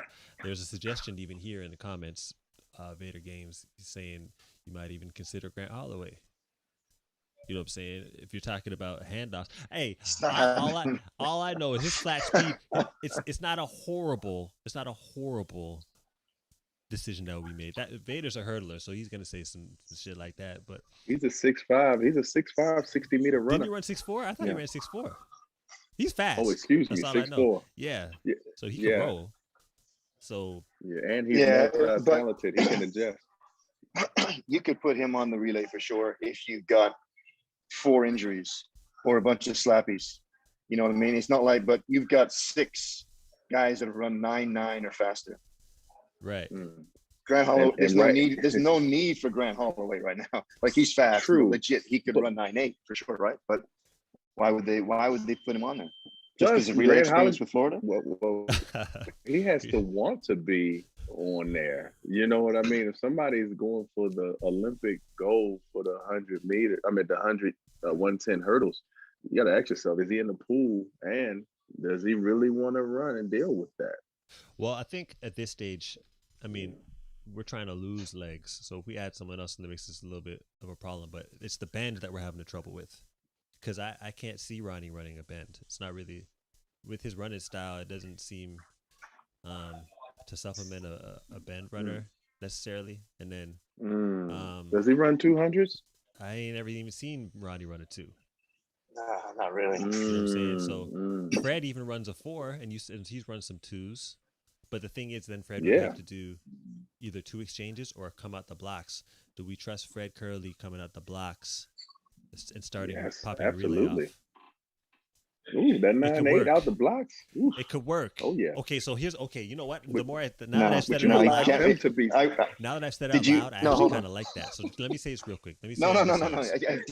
There's a suggestion even here in the comments, Vader Games, saying you might even consider Grant Holloway. You know what I'm saying? If you're talking about handoffs, hey, all I know is his flat speed. It's not a horrible decision that we made. That Vader's a hurdler, so he's gonna say some shit like that. But He's a 6'5". He's a 6'5", 60-meter runner. didn't he run 6'4"? I thought he ran 6'4". He's fast. Oh, excuse me, That's all I know. 6'4". Yeah. Yeah. So he can roll. So Yeah, and he's but talented. He can adjust. you could put him on the relay for sure if you got 4 injuries or a bunch of slappies. You know what I mean? It's not like, but you've got 6 guys that run 9.9 or faster. right. Grant Holloway, And right. There's no need for Grant Holloway right now. Like he's fast, True. legit. He could run 9.8 for sure, right? But why would they put him on there? Just because of relay experience with Florida? Well, he has to want to be on there. You know what I mean? If somebody's going for the Olympic gold for the 110 hurdles, you got to ask yourself, is he in the pool and does he really want to run and deal with that? Well, I think at this stage, I mean, we're trying to lose legs. So if we add someone else in the mix, it's a little bit of a problem. But it's the bend that we're having the trouble with. Because I can't see Ronnie running a bend. It's not really, with his running style, it doesn't seem to supplement a bend runner necessarily. And then does he run 200s? I ain't never even seen Ronnie run a 2. Nah, not really. You know what I'm saying? So Fred even runs a 4, and he's run some 2s. But the thing is, then Fred would have to do either 2 exchanges or come out the blocks. Do we trust Fred Curley coming out the blocks and starting popping relay off? Ooh, that 9.8 out the blocks. Ooh. It could work. Oh yeah. Okay, so you know what? Now that I've said it out loud, now that I've said it out loud, I actually kind of like that. So let me say this real quick. No.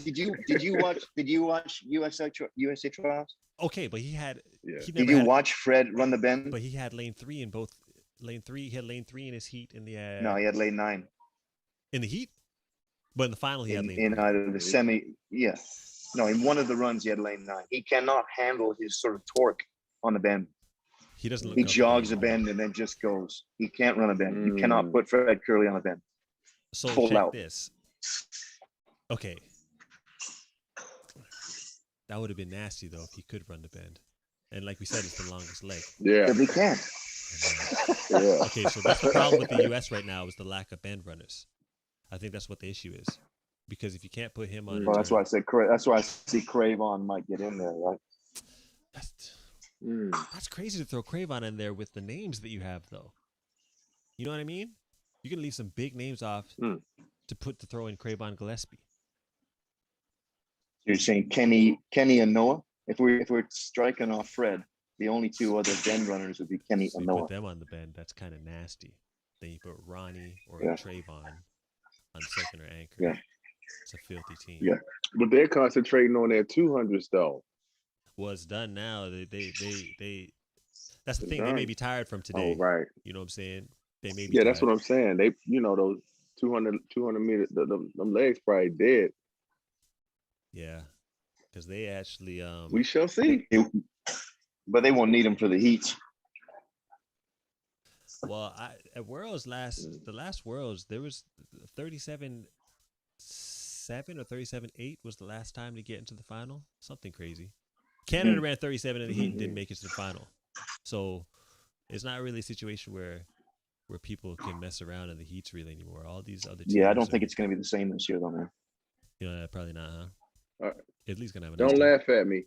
Did you watch USA trials? Okay, but he had. Yeah. Did you watch Fred run the bend? But he had lane 3 in both. Lane 3. He had lane 3 in his heat in the. No, he had lane 9. In the heat, but in the final he had lane 3. In either the semi, yeah. No, in one of the runs he had lane 9. He cannot handle his sort of torque on the bend. He doesn't. He jogs a bend and then just goes. He can't run a bend. You cannot put Fred Curley on a bend. So full check out. This. Okay. That would have been nasty though if he could run the bend, and like we said, it's the longest leg. Yeah, he can. Yeah. Okay, so that's the problem with the U.S. right now is the lack of bend runners. I think that's what the issue is, because if you can't put him on, well, that's why I said. That's why I see Cravon might get in there, right? That's crazy to throw Cravon in there with the names that you have, though. You know what I mean? You can leave some big names off to throw in Cravon Gillespie. You're saying Kenny and Noah? If we're striking off Fred, the only 2 other bend runners would be Kenny so and you Noah. Put them on the bend. That's kind of nasty. Then you put Ronnie or Trayvon on second or anchor. Yeah. It's a filthy team. Yeah, but they're concentrating on their 200s though. Well, it's done now. They that's the thing. They may be tired from today. Oh, right. You know what I'm saying? They may be. Yeah, tired. that's what I'm saying. They, those 200 meters, them legs probably dead. Yeah, because they actually. We shall see. But they won't need him for the heat. Well, at Worlds the last Worlds, there was 37.7 or 37.8 was the last time to get into the final. Something crazy. Canada ran 37 in the heat and didn't make it to the final. So it's not really a situation where people can mess around in the heats really anymore. All these other teams. Yeah, I don't think it's going to be the same this year, though, man. Probably not, huh? At least gonna have a Don't nice laugh at me.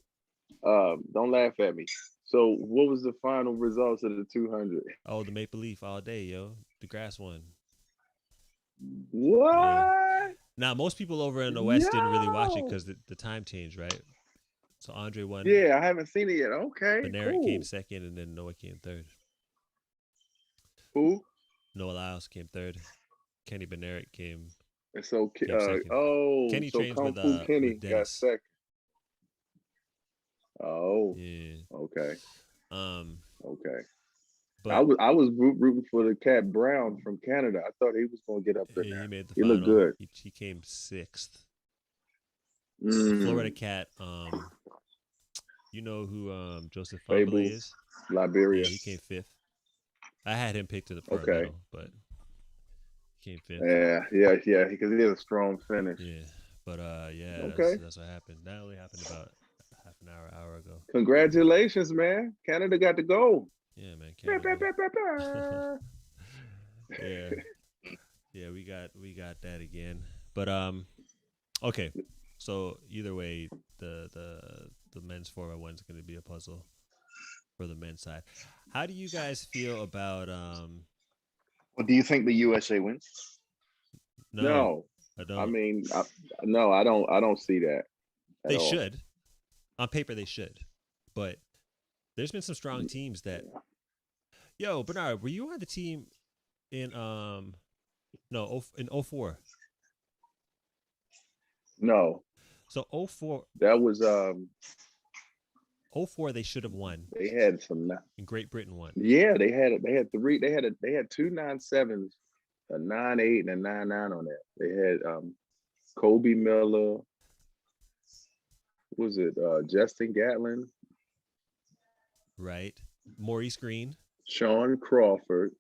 Don't laugh at me. So, what was the final results of the 200? Oh, the Maple Leaf all day, yo. The grass won. What? Yeah. Now, most people over in the West didn't really watch it because the time changed, right? So Andre won. Yeah, I haven't seen it yet. Okay, Bernard came second, and then Noah came third. Who? Noah Lyles came third. Kenny Bernard came. And so, second. Kenny so trains Kung with Fu Kenny with got Dennis. second. Oh, Yeah. Okay. Okay. But I was rooting for the cat Brown from Canada. I thought he was going to get up there. he made the he final. Looked good. He came sixth. Mm. The Florida cat. You know who Joseph Fables is? Liberia. Yeah, he came fifth. I had him picked for a medal, but he came fifth. Yeah, because he had a strong finish. Yeah, but that's what happened. That only happened about half an hour ago. Congratulations, man! Canada got to go. Yeah, man. Canada. yeah, we got that again. But okay. So either way, the men's 4x1 is going to be a puzzle for the men's side. How do you guys feel about Well, do you think the USA wins? No, I don't. I mean, no, I don't. I don't see that. They should. On paper, they should. But there's been some strong teams that. Yo, Bernard, were you on the team in in 04? No. So 04. That was 04 they should have won. They had some. And Great Britain won. Yeah, they had three. They had 2 9.7s, a 9.8, and a 9.9 on that. They had Kobe Miller. Was it Justin Gatlin? Right. Maurice Green. Sean Crawford,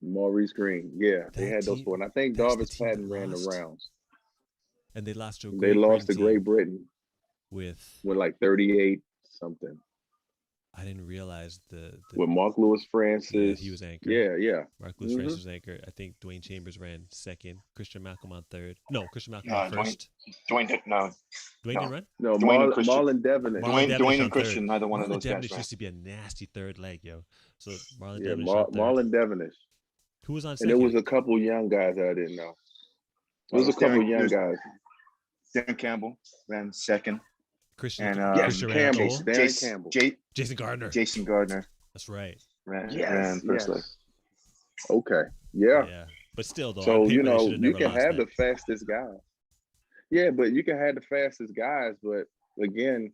Maurice Green. Yeah, they had those four. And I think Darvis Patton ran the rounds. And they lost to Great Britain with like 38 something. I didn't realize the with Mark Lewis Francis. Yeah, he was anchor. Yeah. Mark Lewis Francis was anchor. I think Dwayne Chambers ran second. Christian Malcolm on third. No, Christian Malcolm on first. Dwayne didn't run. No, Marlon Devonish. Dwayne and Christian, neither one of those guys. Devonish used to be a nasty third leg, yo. So Marlon yeah, Devonish. Marlon Devonish. Who was on second? And there was a couple young guys that I didn't know. There was a couple young guys. Dan Campbell ran second. Christian Campbell. Jason Gardner. Jason Gardner. That's right. Ran first leg. Okay. Yeah. But still, though. So you know, you can have the fastest guys. Yeah, but you can have the fastest guys. But again,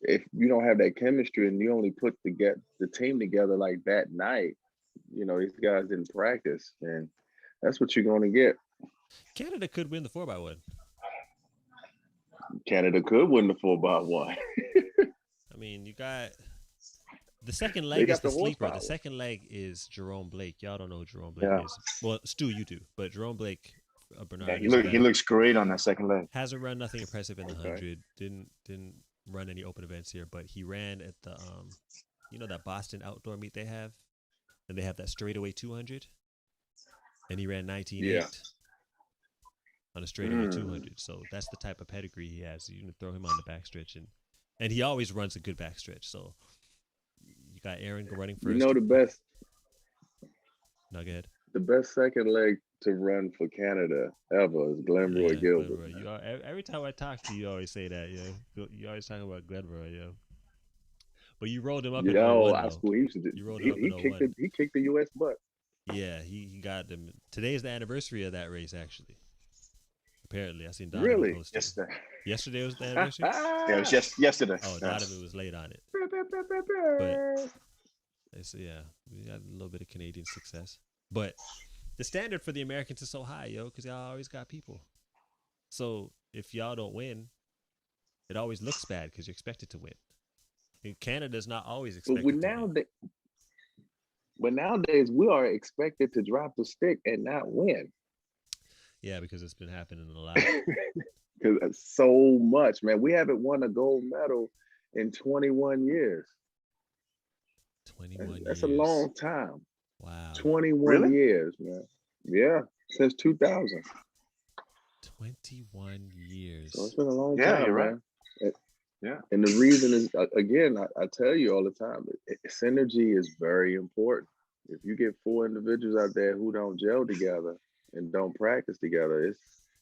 if you don't have that chemistry and you only put the team together like that night, you know, these guys didn't practice, and that's what you're going to get. Canada could win the 4x1. Canada could win the 4x1. I mean, you got the second leg is the sleeper. The second leg is Jerome Blake. Y'all don't know who Jerome Blake is. Well, Stu, you do, but Jerome Blake, Bernard. Yeah, he looks great on that second leg. Hasn't run nothing impressive in the 100. Didn't run any open events here, but he ran at the you know that Boston outdoor meet they have, and they have that straightaway 200, and he ran 19.8. On a straightaway 200. So that's the type of pedigree he has. You can throw him on the backstretch, and he always runs a good backstretch. So you got Aaron running first. You know the best. No, go ahead. The best second leg to run for Canada ever is Glenroy Gilbert. Glenroy. Every time I talk to you, you always say that. Yeah, you always talking about Glenroy. Yeah. But you rolled him up in 01. He kicked the U.S. butt. Yeah, he got them. Today is the anniversary of that race, actually. Apparently, I seen Donovan post it. Yesterday was the anniversary? Yeah, it was just yesterday. Oh, Donovan was late on it. But yeah, we got a little bit of Canadian success. But the standard for the Americans is so high, yo, because y'all always got people. So if y'all don't win, it always looks bad because you're expected to win. And Canada's not always expected to win. But nowadays, we are expected to drop the stick and not win. Yeah, because it's been happening a lot. Because so much, man. We haven't won a gold medal in 21 years. 21 That's a years. long time. Wow. 21 Really? years, man. Yeah, since 2000. 21 So it's years. been a long Yeah, time, you're right. man. And Yeah. and the reason is, again, I tell you all the time, synergy is very important. If you get four individuals out there who don't gel together and don't practice together,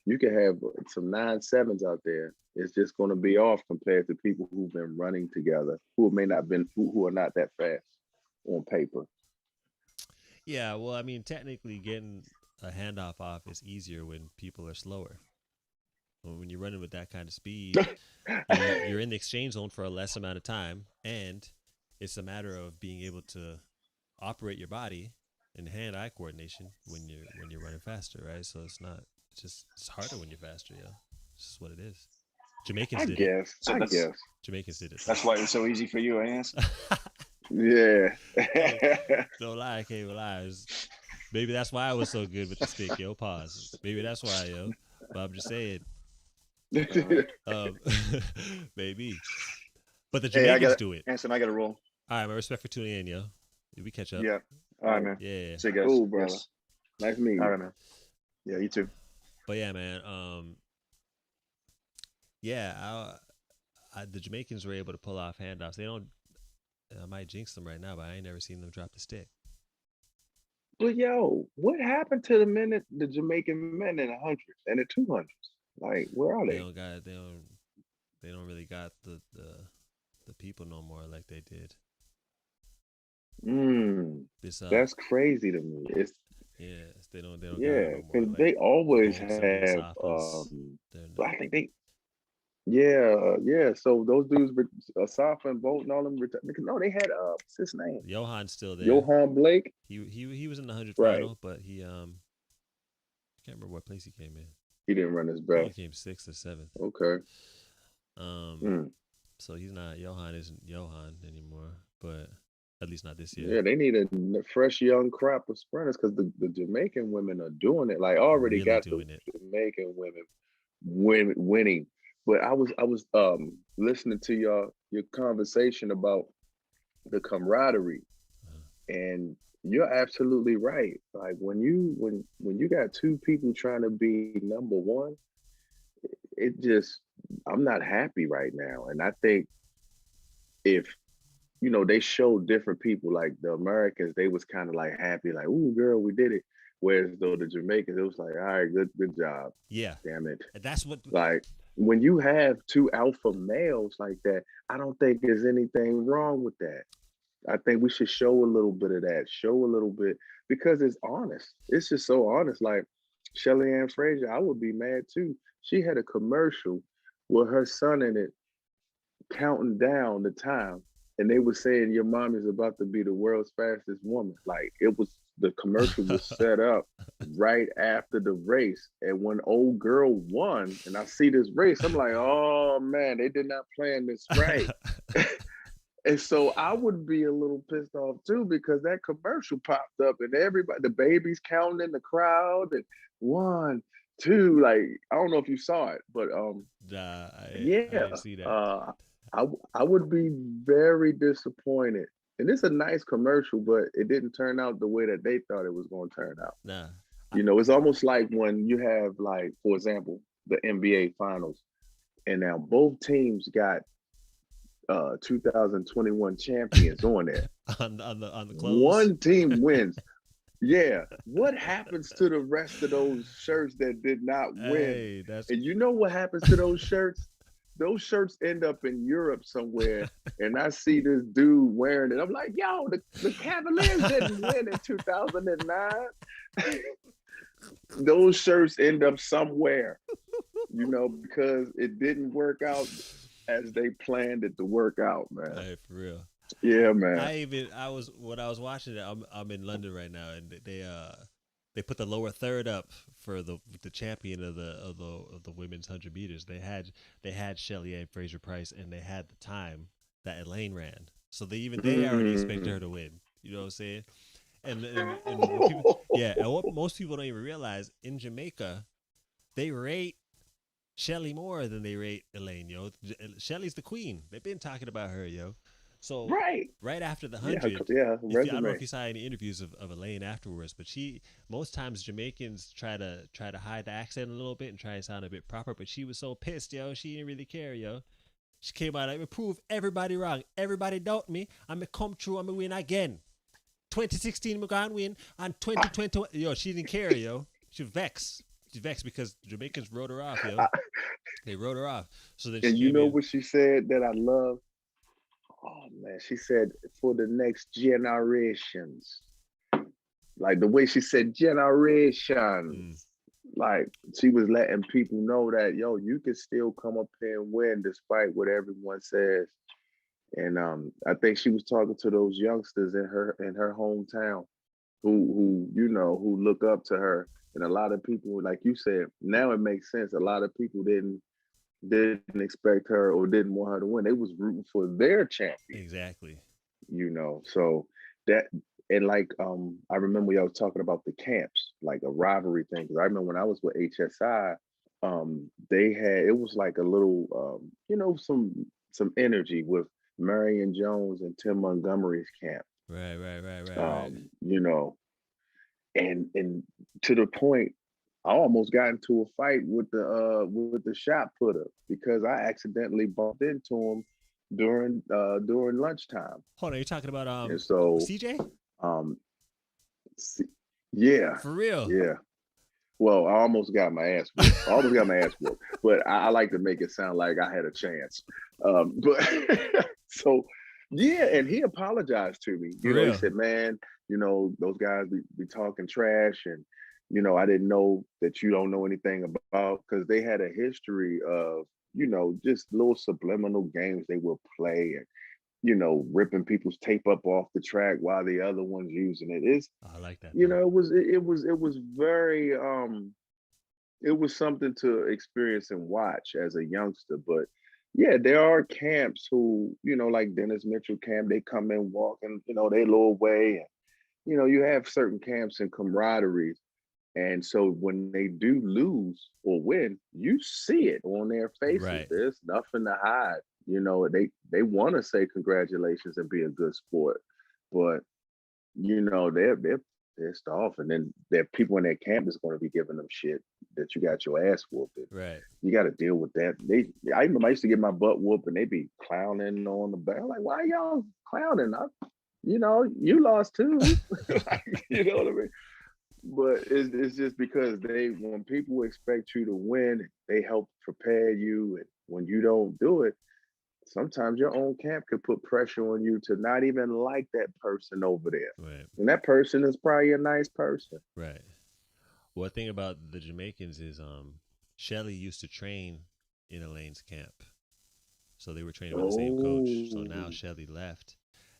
you can have some 9-7s out there. It's just going to be off compared to people who've been running together, who may not been who are not that fast on paper. Yeah, well, I mean, technically, getting a handoff off is easier when people are slower. When you're running with that kind of speed, you're in the exchange zone for a less amount of time, and it's a matter of being able to operate your body and hand-eye coordination when you're running faster, right? So it's harder when you're faster, yo. It's just what it is. Jamaicans I did it. guess. So I that's guess. Jamaicans did it. that's why it was so easy for you, I guess. Yeah. Don't lie, I can't even lie. Maybe that's why I was so good with the stick, yo. Pause. Maybe that's why, yo. But I'm just saying. Maybe. But the Hey, Jamaicans do it. Anson, I got to roll. All right, my respect for tuning in, yo. We catch up. Yeah. All right, man. Yeah. See you guys. Cool, brother. Yes. Nice meeting you. All right, man. Yeah, you too. But yeah, man. Yeah, the Jamaicans were able to pull off handoffs. They don't. I might jinx them right now, but I ain't never seen them drop the stick. But yo, what happened to the Jamaican men in the 100s and the 200s? Like, where are They they? don't got. They don't really got the people no more like they did. This That's crazy to me. It's they don't got it yeah, no more. because Like, they always Bolts and the have Asafas, I think they yeah. So those dudes, Asafa and Bolt and all them, no, they had what's his name? Johan's still there. Johan Blake. He was in the 100 Right. final, but he can't remember what place he came in. He didn't run his He best. came 6th or 7th. Okay. So he's not Johan isn't Johan anymore, but at least not this year. Yeah, they need a fresh young crop of sprinters because the Jamaican women are doing it. Like already Really got doing the it. Jamaican women winning. But I was listening to your conversation about the camaraderie, and you're absolutely right. Like when you got two people trying to be number one, I'm not happy right now. And I think if they showed different people, like the Americans, they was kind of like happy, like, "Ooh, girl, we did it." Whereas though the Jamaicans, it was like, "All right, good job." Yeah. Damn it. And that's what Like when you have two alpha males like that, I don't think there's anything wrong with that. I think we should show a little bit of that, show a little bit, because it's honest. It's just so honest. Like Shelly Ann Fraser, I would be mad too. She had a commercial with her son in it, counting down the time, and they were saying your mom is about to be the world's fastest woman. Like the commercial was set up right after the race, and when old girl won, and I see this race, I'm like, oh man, they did not plan this right. And so I would be a little pissed off too, because that commercial popped up and everybody, the babies counting in the crowd, and 1, 2, like I don't know if you saw it, but I didn't see that. I would be very disappointed. And it's a nice commercial, but it didn't turn out the way that they thought it was going to turn out. Nah. It's almost like when you have, like, for example, the NBA finals, and now both teams got 2021 champions on there. on the clothes. One team wins. Yeah. What happens to the rest of those shirts that did not win? And you know what happens to those shirts? Those shirts end up in Europe somewhere, and I see this dude wearing it. I'm like, yo, the Cavaliers didn't win in 2009. Those shirts end up somewhere, because it didn't work out as they planned it to work out, man. Hey, for real. Yeah, man. When I was watching it, I'm in London right now, and they put the lower third up for the champion of the women's 100 meters. They had Shelly Ann Fraser Price, and they had the time that Elaine ran. So they already expected her to win. You know what I'm saying? And people, and what most people don't even realize, in Jamaica, they rate Shelly more than they rate Elaine, yo. Shelly's the queen. They've been talking about her, yo. So Right. right after the Yeah. 100, Yeah. I don't know Resume. if you saw any interviews of Elaine afterwards, but most times Jamaicans try to hide the accent a little bit and try to sound a bit proper, but she was so pissed, yo. She didn't really care, yo. She came out like, prove everybody wrong. Everybody doubt me. I'm going to come true. I'm going to win again. 2016, I'm going to win. And 2020, yo, she didn't care, yo. She was vexed. She's vexed because Jamaicans wrote her off, yo. They wrote her off. So then she And you came know in. what she said that I love? Oh man, she said for the next generations. Like the way she said Mm, generations. Like she was letting people know that yo, you can still come up here and win despite what everyone says. And I think she was talking to those youngsters in her hometown who look up to her. And a lot of people, like you said, now it makes sense. A lot of people didn't expect her or didn't want her to win. They was rooting for their champion, exactly. So that and like I remember y'all was talking about the camps, like a rivalry thing. Because I remember when I was with HSI, they had it was like a little some energy with Marion Jones and Tim Montgomery's camp. Right. You know, and to the point I almost got into a fight with the shot putter because I accidentally bumped into him during lunchtime. Hold on, you're talking about And so CJ? um yeah, For real? yeah. Well, I almost got my ass whooped. I almost got my ass whooped, but I like to make it sound like I had a chance. But so yeah, and he apologized to me. For He real? said, "Man, those guys be talking trash, and I didn't know that you don't know anything about because they had a history of just little subliminal games they would play and." Ripping people's tape up off the track while the other one's using it. I like that. It was very it was something to experience and watch as a youngster. But yeah, there are camps who, like Dennis Mitchell camp, they come in walking, their little way. And, you have certain camps and camaraderie. And so when they do lose or win, you see it on their faces. Right. There's nothing to hide. They want to say congratulations and be a good sport, but they're pissed off, and then there are people in their camp that's going to be giving them shit that you got your ass whooped. Right. You got to deal with that. I used to get my butt whooped, and they be clowning on the back. I'm like, why y'all clowning? You lost too. You know what I mean? But it's just because when people expect you to win, they help prepare you, and when you don't do it, sometimes your own camp could put pressure on you to not even like that person over there. Right. And that person is probably a nice person. Right. One thing about the Jamaicans is Shelly used to train in Elaine's camp. So they were training with the same coach. So now Shelly left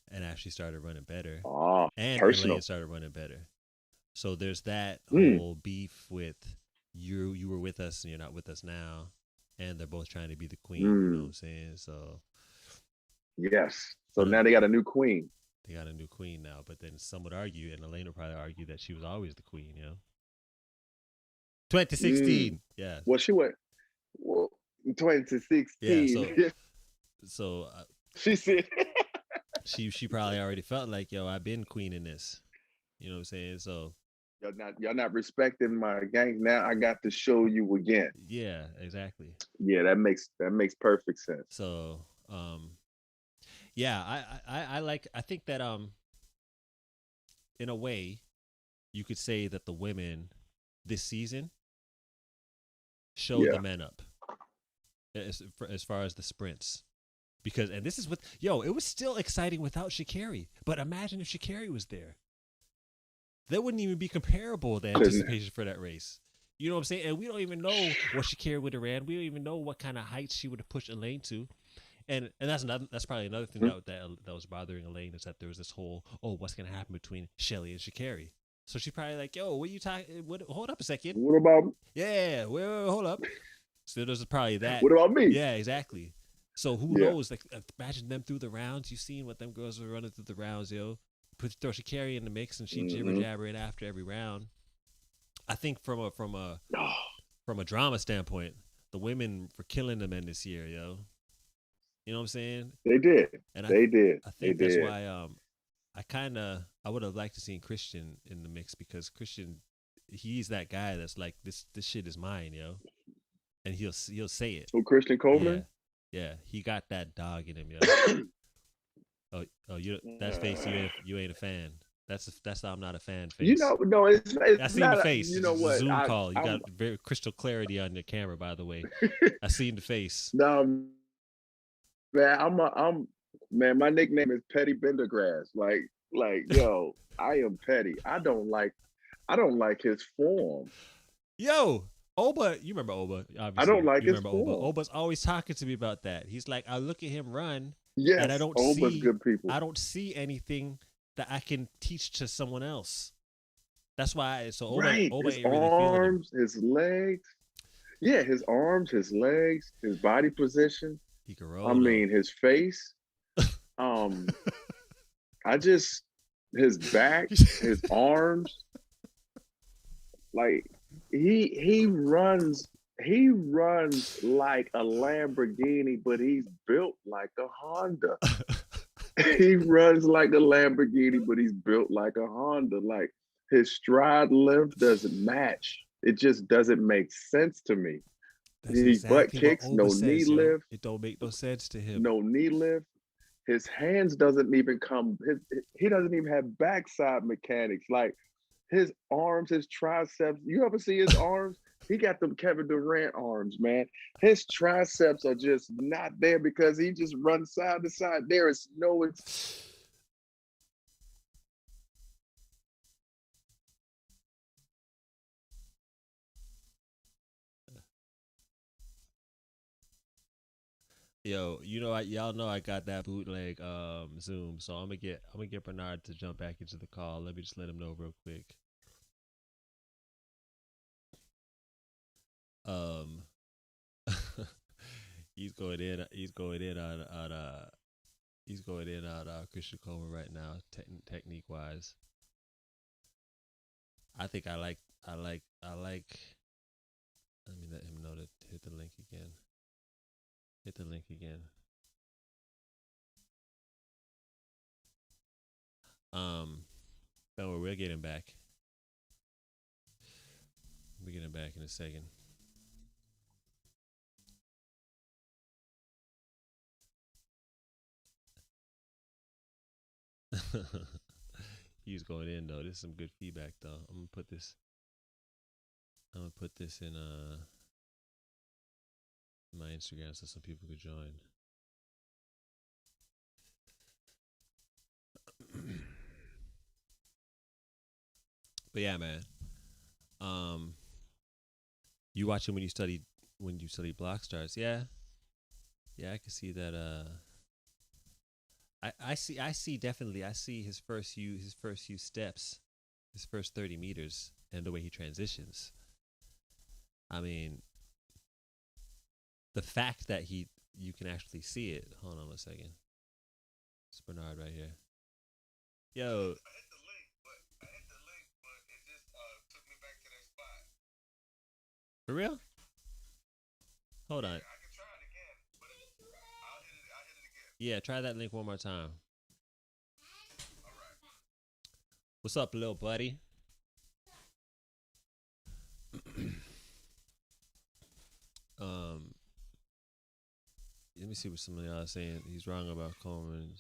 and actually started running better. And Personal. Elaine started running better. So there's that whole beef with you were with us and you're not with us now. And they're both trying to be the queen, you know what I'm saying? So yes. So now they got a new queen. They got a new queen now, but then some would argue, and Elaine would probably argue that she was always the queen, 2016. Yeah. Well, she went 2016. Yeah, so she said she probably already felt like, yo, I've been queen in this. You know what I'm saying? So y'all not respecting my gang. Now I got to show you again. Yeah, exactly. Yeah, that makes perfect sense. So, yeah, I think that in a way, you could say that the women this season showed the men up as far as the sprints. Because, and this is it was still exciting without Sha'Carri. But imagine if Sha'Carri was there. That wouldn't even be comparable, the anticipation for that race. You know what I'm saying? And we don't even know what Sha'Carri would have ran. We don't even know what kind of heights she would have pushed Elaine to. And that's probably another thing that was bothering Elaine, is that there was this whole, what's going to happen between Shelly and Sha'Carri? So she's probably like, yo, what are you talking? Hold up a second. What about me? Yeah, hold up. So there's probably that. What about me? Yeah, exactly. So who knows? Like, imagine them through the rounds. You've seen what them girls were running through the rounds, yo. Throw Sha'Carri in the mix and she jibber jabbering after every round. I think from a drama standpoint, the women were killing the men this year, yo. You know what I'm saying? They did. And They did. I They think that's did. why I would have liked to see Christian in the mix, because Christian, he's that guy that's like, this shit is mine, yo, and he'll say it. Oh, Christian Yeah, Coleman. yeah, he got that dog in him, yo. Oh, you, that face, you ain't a fan. That's how I'm not a fan You face. know, no, it's I seen not. the face. You It's know a what? Zoom call. You I'm got very crystal clarity on your camera, by the way. I seen the face. no, man. I'm man. My nickname is Petty Bendergrass. Like, yo, I am petty. I don't like his form. Yo, Oba, you remember Oba? Obviously, I don't like you his remember Oba. form. Oba's always talking to me about that. He's like, I look at him run, Yes, and I don't Oba's see, good people. I don't see anything that I can teach to someone else. That's why. So Oba, Right, Oba his ain't really feeling him. arms, his legs. Yeah, his arms, his legs, his body position. He can roll. I mean, his face. I just his back, his arms. Like he runs like a Lamborghini, but he's built like a Honda. He runs like a Lamborghini, but he's built like a Honda. Like his stride length doesn't match. It just doesn't make sense to me. That's He butt kicks, no knee lift. It don't make no sense to him. No knee lift. His hands doesn't even come. He doesn't even have backside mechanics. Like his arms, his triceps. You ever see his arms? He got them Kevin Durant arms, man. His triceps are just not there because he just runs side to side. There is no. Yo, y'all know I got that bootleg Zoom, so I'm gonna get Bernard to jump back into the call. Let me just let him know real quick. Um, he's going in on Christian Coleman right now, technique wise. I think I like. Let me let him know to hit the link again. Hit the link again. Don't worry, we'll get him back. We'll get him back in a second. He's going in though. This is some good feedback though. I'm gonna put this in my Instagram so some people could join. But yeah, man. You watching when you study block starts? Yeah, I can see that. I see definitely. I see his first few steps, his first 30 meters, and the way he transitions. I mean, the fact that you can actually see it. Hold on a second. It's Bernard right here. Yo. I hit the link, but it just took me back to that spot. For real? Hold on. I can try it again, but I'll hit it again. Yeah, try that link one more time. All right. What's up, little buddy? Let me see what some of y'all are saying. He's wrong about Coleman.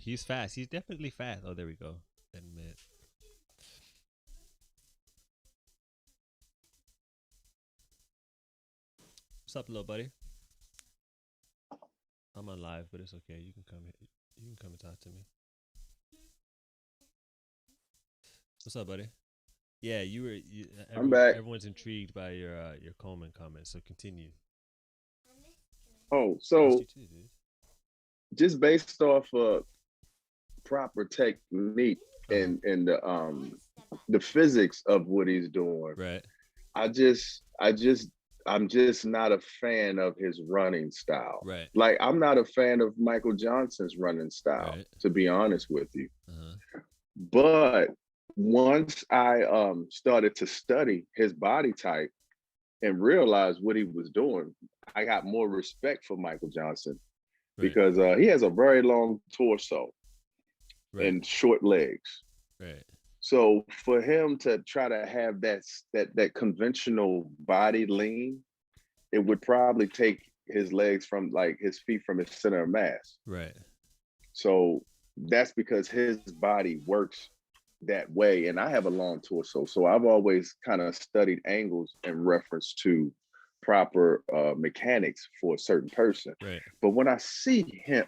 He's fast. He's definitely fast. Oh, there we go. Admit. What's up, little buddy? I'm on live, but it's okay. You can come and talk to me. What's up, buddy? Yeah, I'm back. Everyone's intrigued by your Coleman comment, so continue. Oh, so just based off of proper technique and the physics of what he's doing, right? I'm just not a fan of his running style. Right. Like I'm not a fan of Michael Johnson's running style, right, to be honest with you. But once I started to study his body type and realized what he was doing, I got more respect for Michael Johnson. Right. because he has a very long torso Right. and short legs. Right. So for him to try to have that conventional body lean, it would probably take his legs from like his feet from his center of mass. Right. So that's because his body works that way. And I have a long torso. So I've always kind of studied angles in reference to proper mechanics for a certain person. Right. But when I see him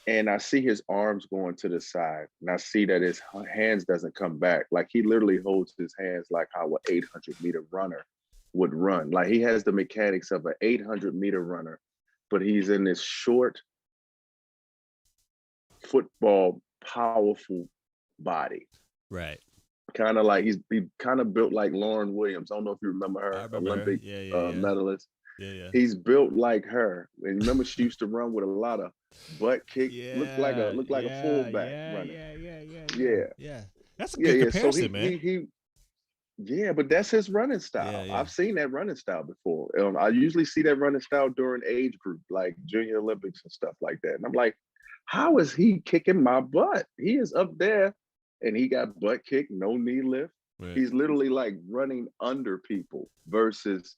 and I see his arms going to the side and I see that his hands doesn't come back, like he literally holds his hands like how an 800-meter runner would run. Like he has the mechanics of an 800-meter runner, but he's in this short football powerful body. Right. Kind of like he kind of built like Lauren Williams. I don't know if you remember her, Olympic medalist. Yeah. He's built like her. And remember, she used to run with a lot of butt kick. Looked like a fullback running. Yeah. That's a good comparison, so man. Yeah, but that's his running style. I've seen that running style before. I usually see that running style during age group, like Junior Olympics and stuff like that. And I'm like, how is he kicking my butt? He is up there and he got butt kick, no knee lift. Right. He's literally like running under people versus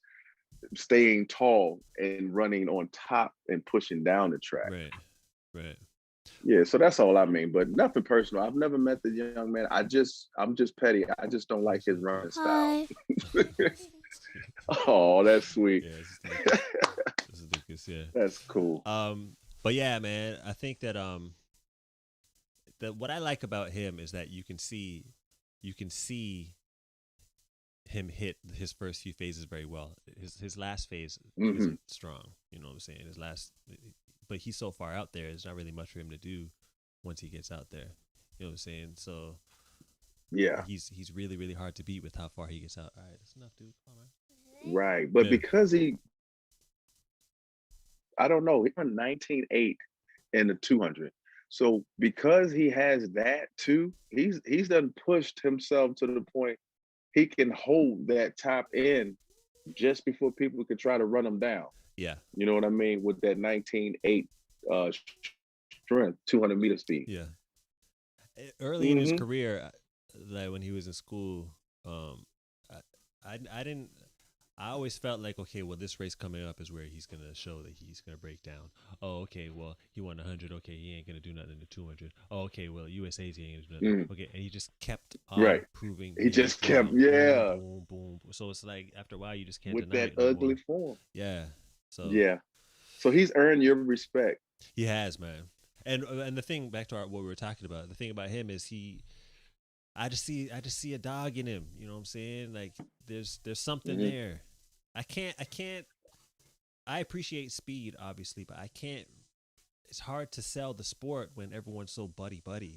staying tall and running on top and pushing down the track. Right. Yeah, so that's all I mean, but nothing personal. I've never met the young man. I'm just petty. I just don't like his running style. Oh, that's sweet. Yeah, this is Lucas. Yeah, that's cool. But yeah, man, I think that what I like about him is that you can see him hit his first few phases very well. His last phase isn't strong. You know what I'm saying? But he's so far out there. There's not really much for him to do once he gets out there. You know what I'm saying? So yeah, he's really, really hard to beat with how far he gets out. All right, that's enough, dude. Come on, man. Right, but because I don't know, he won 19.8 in the 200. So because he has that too, he's done pushed himself to the point he can hold that top end just before people could try to run him down. Yeah. You know what I mean? With that 19.8 strength, 200-meter speed. Yeah. Early in his career, like when he was in school, I always felt like, okay, well, this race coming up is where he's going to show that he's going to break down. Oh, okay, well, he won 100. Okay, he ain't going to do nothing in the 200. Oh, okay, well, USA's ain't going to do nothing. Okay, and he just kept proving. He just kept, boom, boom. So it's like, after a while, you just can't with deny that ugly form. Yeah. So yeah. So he's earned your respect. He has, man. And the thing, back to what we were talking about, the thing about him is I just see a dog in him. You know what I'm saying? Like there's something there. I appreciate speed, obviously, but I can't. It's hard to sell the sport when everyone's so buddy. You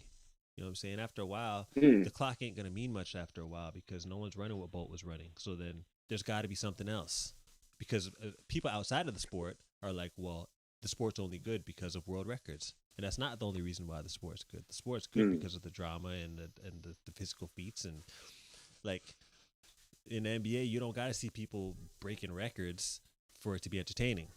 know what I'm saying? After a while, the clock ain't gonna mean much after a while because no one's running what Bolt was running. So then there's got to be something else. Because people outside of the sport are like, well, the sport's only good because of world records. And that's not the only reason why the sport's good. The sport's good because of the drama and the physical feats. And like in the NBA, you don't got to see people breaking records for it to be entertaining.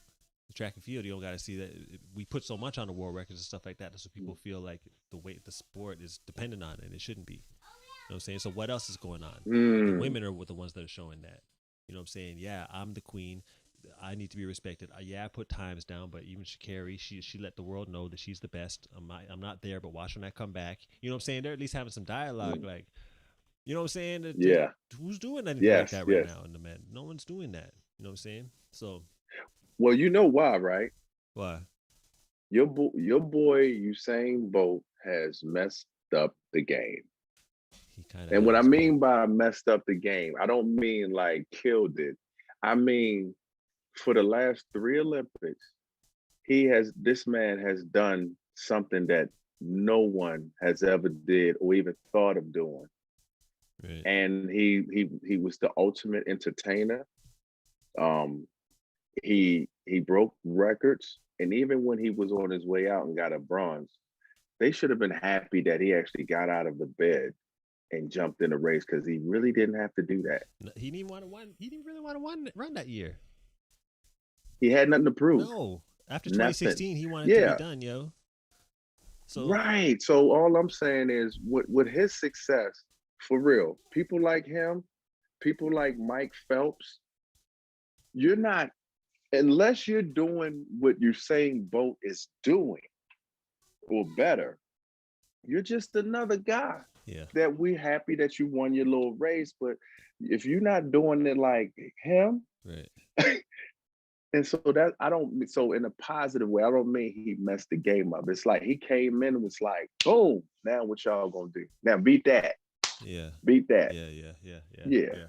The track and field, you don't got to see that. We put so much on the world records and stuff like that so people feel like the way the sport is dependent on it, and it shouldn't be. You know what I'm saying? So what else is going on? The women are the ones that are showing that. You know what I'm saying? Yeah, I'm the queen. I need to be respected. I put times down, but even Sha'Carri, she let the world know that she's the best. I'm not there, but watch when I come back. You know what I'm saying? They're at least having some dialogue, like, you know what I'm saying? Who's doing anything like that right now in the men? No one's doing that. You know what I'm saying? So, well, you know why, right? Why? Your boy Usain Bolt has messed up the game. And what I mean by messed up the game, I don't mean like killed it. I mean, for the last 3 Olympics, this man has done something that no one has ever did or even thought of doing. Right. And he was the ultimate entertainer. He broke records, and even when he was on his way out and got a bronze, they should have been happy that he actually got out of the bed and jumped in the race because he really didn't have to do that. He didn't want to run. He didn't really want to run that year. He had nothing to prove. No, After Nothing. 2016, he wanted to be Yeah. done, yo. So Right. So all I'm saying is with his success, for real, people like him, people like Mike Phelps, you're not, unless you're doing what Usain Bolt is doing or better, you're just another guy yeah, that we happy that you won your little race. But if you're not doing it like him, right. and so that I don't, so in a positive way, I don't mean he messed the game up. It's like he came in and was like, boom, now what y'all gonna do? Now beat that, Yeah. beat that. Yeah.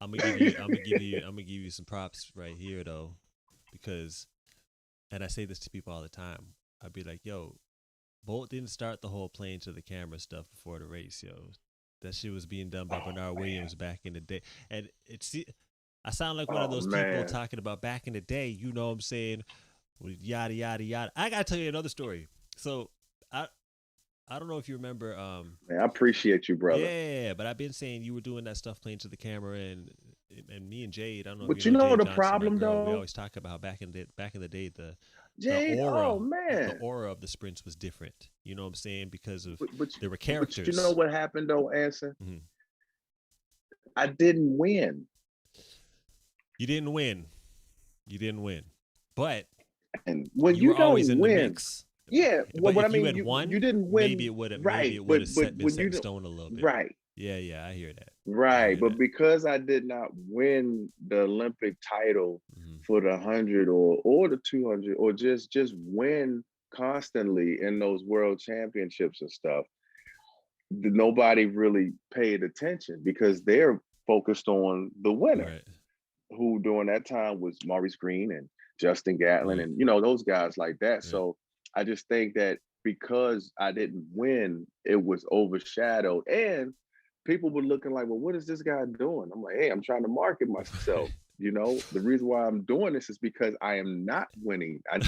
I'm gonna give you some props right here though, because, and I say this to people all the time. I'd be like, yo, Bolt didn't start the whole playing to the camera stuff before the race, yo. That shit was being done by Bernard Williams back in the day, and I sound like one of those people talking about back in the day. You know what I'm saying? Yada yada yada. I gotta tell you another story. So I don't know if you remember. Man, I appreciate you, brother. Yeah, but I've been saying you were doing that stuff playing to the camera, and me and Jade. I don't know. But if you you know know Jade the Johnson, problem, my girl, we though. always talk about how back in the day the Jade, aura, oh man, the aura of the sprints was different. You know what I'm saying? Because of but there were characters. But you know what happened though, Anson? Mm-hmm. I didn't win. You didn't win. But And when you were don't always in win, the mix. yeah. But What I if mean, you had won, you didn't win. Maybe it would have. Right, Maybe it would have been when set in stone a little bit. Right. Yeah. I hear that. Right, but because I did not win the Olympic title for the 100 or the 200, or just win constantly in those world championships and stuff, nobody really paid attention because they're focused on the winner, Right. who during that time was Maurice Green and Justin Gatlin, Right. and those guys like that. Right. So I just think that because I didn't win, it was overshadowed, and people were looking like, well, what is this guy doing? I'm like, hey, I'm trying to market myself. The reason why I'm doing this is because I am not winning. I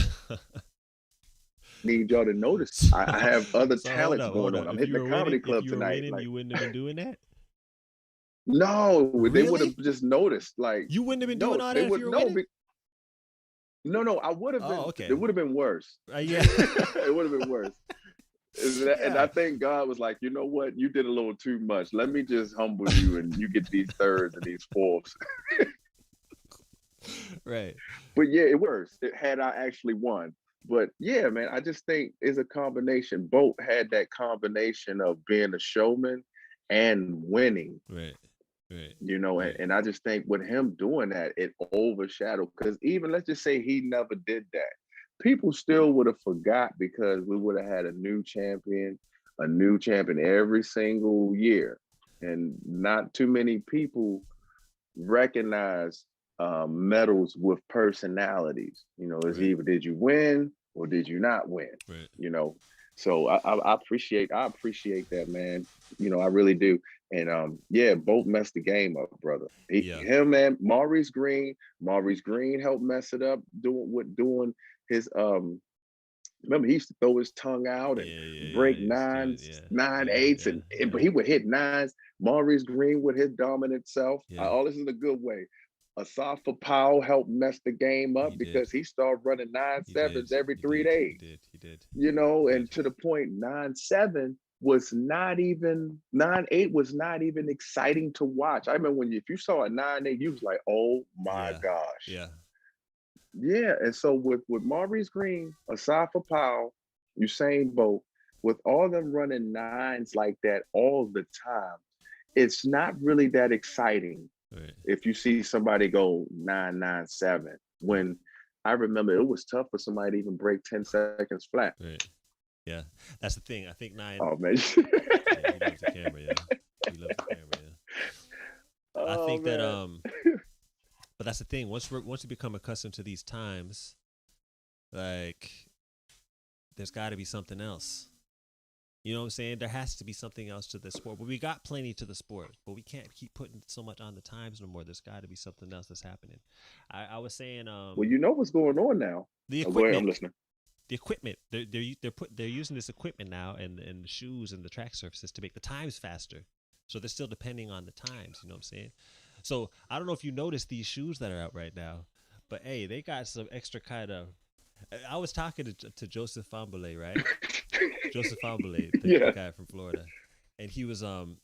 need y'all to notice. I have other talents going on. I'm hitting the comedy club tonight. Winning, you wouldn't have been doing that. No, really? They would have just noticed. Like, you wouldn't have been doing all that if you were winning? No, I would have been. Oh, okay. It would have been worse. Yeah. It would have been worse. And I think God was like, you know what? You did a little too much. Let me just humble you, and you get these thirds and these fourths. Right. But yeah, it works. It had I actually won. But yeah, man, I just think it's a combination. Bolt had that combination of being a showman and winning. Right. And I just think with him doing that, it overshadowed, because even let's just say he never did that, people still would have forgot, because we would have had a new champion every single year. And not too many people recognize medals with personalities. It's either did you win or did you not win? Right. So I appreciate that, man. I really do. And Bolt messed the game up, brother. Him and Maurice Green helped mess it up doing his remember he used to throw his tongue out and break nine eighths, but he would hit nines. Maurice Green with his dominant self. All this in a good way. Asafa Powell helped mess the game up because he started running 9.7s every 3 days. He did. And to the point 9.7 was not even 9.8 was not even exciting to watch. I remember if you saw a 9.8, you was like, oh my gosh. Yeah. And so with Maurice Green, Asafa Powell, Usain Bolt, with all them running nines like that all the time, it's not really that exciting. Right. If you see somebody go 9.97, when I remember it was tough for somebody to even break 10 seconds flat. Right. Yeah, that's the thing. I think 9. Oh man, he loves the camera. He loves the camera. I think man. that but that's the thing. Once we become accustomed to these times, like, there's got to be something else. You know what I'm saying? There has to be something else to the sport. But we got plenty to the sport, but we can't keep putting so much on the times no more. There's got to be something else that's happening. I was saying, well, you know what's going on now. The equipment. Go ahead, I'm listening. The equipment. They're using this equipment now, and the shoes and the track surfaces to make the times faster. So they're still depending on the times. You know what I'm saying? So I don't know if you noticed these shoes that are out right now, but hey, they got some extra kind of I was talking to Joseph Fambule, right? Joseph Fambule, the Yeah. guy from Florida, and he was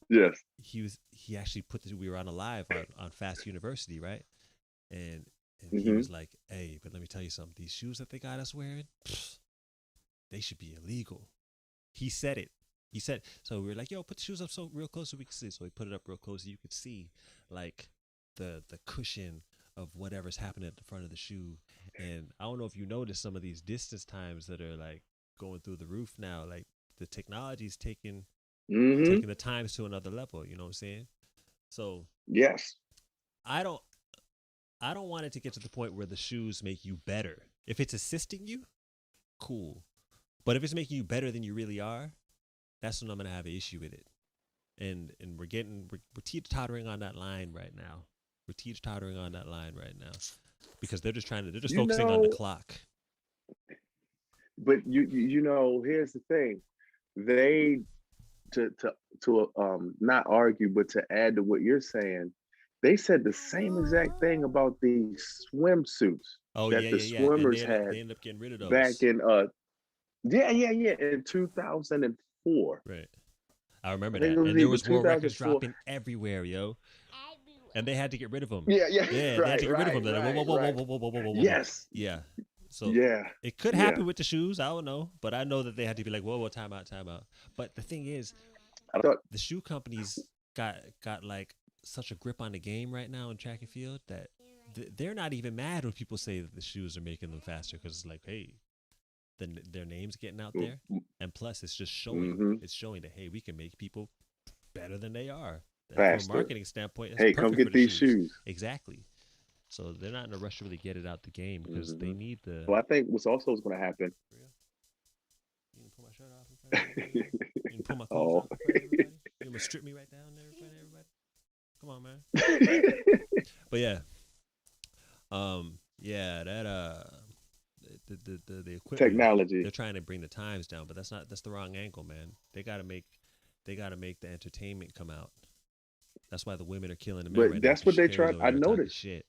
Yes. he actually put this. We were on a live on Fast University, right? And he Hmm. was like, "Hey, but let me tell you something. These shoes that they got us wearing, they should be illegal." He said it. He said so. We were like, "Yo, put the shoes up so real close so we can see." So he put it up real close so you could see like the cushion of whatever's happening at the front of the shoe. And I don't know if you noticed some of these distance times that are like going through the roof now. Like the technology's Hmm. taking the times to another level. You know what I'm saying? So Yes. I don't I don't want it to get to the point where the shoes make you better. If it's assisting you, cool. But if it's making you better than you really are, that's when I'm gonna have an issue with it. And we're teeter tottering on that line right now. We're teeter tottering on that line right now because they're just You focusing on the know, clock. but you know, here's the thing. They to not argue, but to add to what you're saying, they said the same exact thing about these swimsuits Oh that yeah, the yeah, yeah. And swimmers had they end up getting rid of back those. in yeah in 2004. Right. I remember I think that. it was And there either was world records 2004. dropping everywhere, yo. And they had to get rid of them. Yeah, yeah, Yeah, they had to right, get rid of them. right, They're like, whoa, right, whoa, whoa, whoa, right. whoa, whoa, whoa, whoa, whoa, whoa, whoa. Yes, Yeah. So yeah, it could yeah. happen with the shoes. I don't know, but I know that they had to be like, whoa, whoa, time out, time out. But the thing is, I thought, the shoe companies got like such a grip on the game right now in track and field that they're not even mad when people say that the shoes are making them faster because it's like, hey, their name's getting out there, and plus it's just showing mm-hmm, it's showing that hey, we can make people better than they are. And from a faster. marketing standpoint, that's Hey, come perfect for get the these shoes. shoes. Exactly. So they're not in a rush to really get it out the game because they Hmm. need the. Well, I think what's also going to happen. You can pull my shirt off in front of everybody. You can pull my clothes Oh, off in front of everybody. You gonna strip me right down there in front of everybody. Come on, man. But yeah, yeah, that the equipment. technology. They're trying to bring the times down, but that's the wrong angle, man. They gotta make the entertainment come out. That's why the women are killing the men But right now. that's Because what they Shakira's tried. over I there talking noticed. shit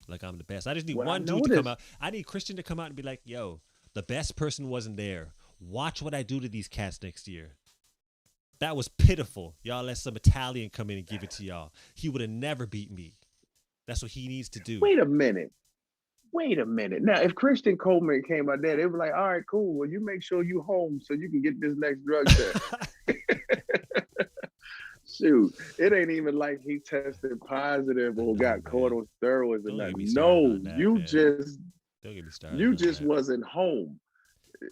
like I'm the best. I just need What I one dude to come noticed. out. I need Christian to come out and be like, "Yo, the best person wasn't there. Watch what I do to these cats next year." That was pitiful. Y'all let some Italian come in and give it to y'all. He would have never beat me. That's what he needs to do. Wait a minute. Wait a minute. Now, if Christian Coleman came out there, they were like, all right, cool. Well, you make sure you home so you can get this next drug test. Shoot, it ain't even like he tested positive or No, got caught man. on steroids or Don't get nothing. me started No, on that, man. Don't get me started you on just that. wasn't home.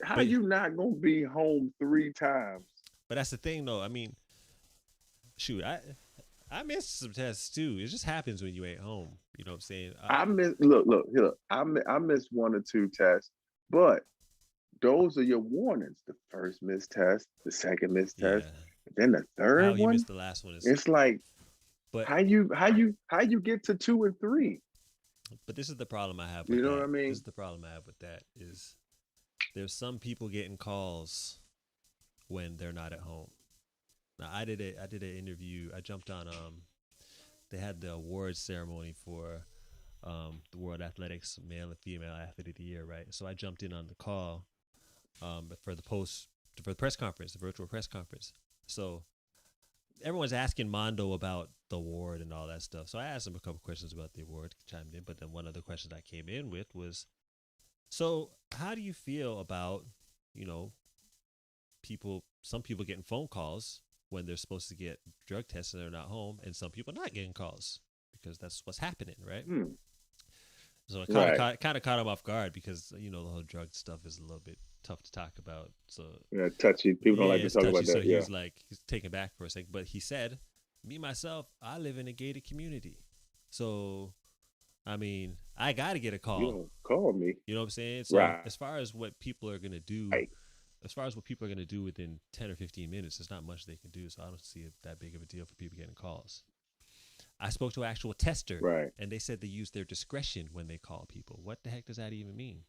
How But you not gonna be home 3 times? that's the thing, though. I mean, shoot, I missed some tests too. It just happens when you ain't home. You know what I'm saying? I miss look. I missed 1 or 2 tests, but those are your warnings. The first missed test, the second missed Yeah. test, then the How third you one. missed the last one is, It's like but how you get to 2 and 3? this is the problem I have with You know what that. I This is mean? the problem I have with that is there's some people getting calls when they're not at home. Now I did an interview. I jumped on they had the awards ceremony for the World Athletics Male and Female Athlete of the Year, right? So I jumped in on the call for the press conference, the virtual press conference. So everyone's asking Mondo about the award and all that stuff. So I asked him a couple questions about the award, chimed in. But then one of the questions I came in with was, so how do you feel about, some people getting phone calls when they're supposed to get drug tests and they're not home, and some people not getting calls because that's what's happening, right? So it kind of caught him off guard because the whole drug stuff is a little bit tough to talk about. So Yeah, touchy. People don't like to it's talk touchy. about So that. Yeah. he's taken back for a second, but he said, "Me myself, I live in a gated community, so I mean, I got to get a call. You don't call me. You know what I'm saying? So Right. as far as what people are gonna do, within 10 or 15 minutes, there's not much they can do. So I don't see it that big of a deal for people getting calls. I spoke to an actual tester, Right. and they said they use their discretion when they call people. What the heck does that even mean?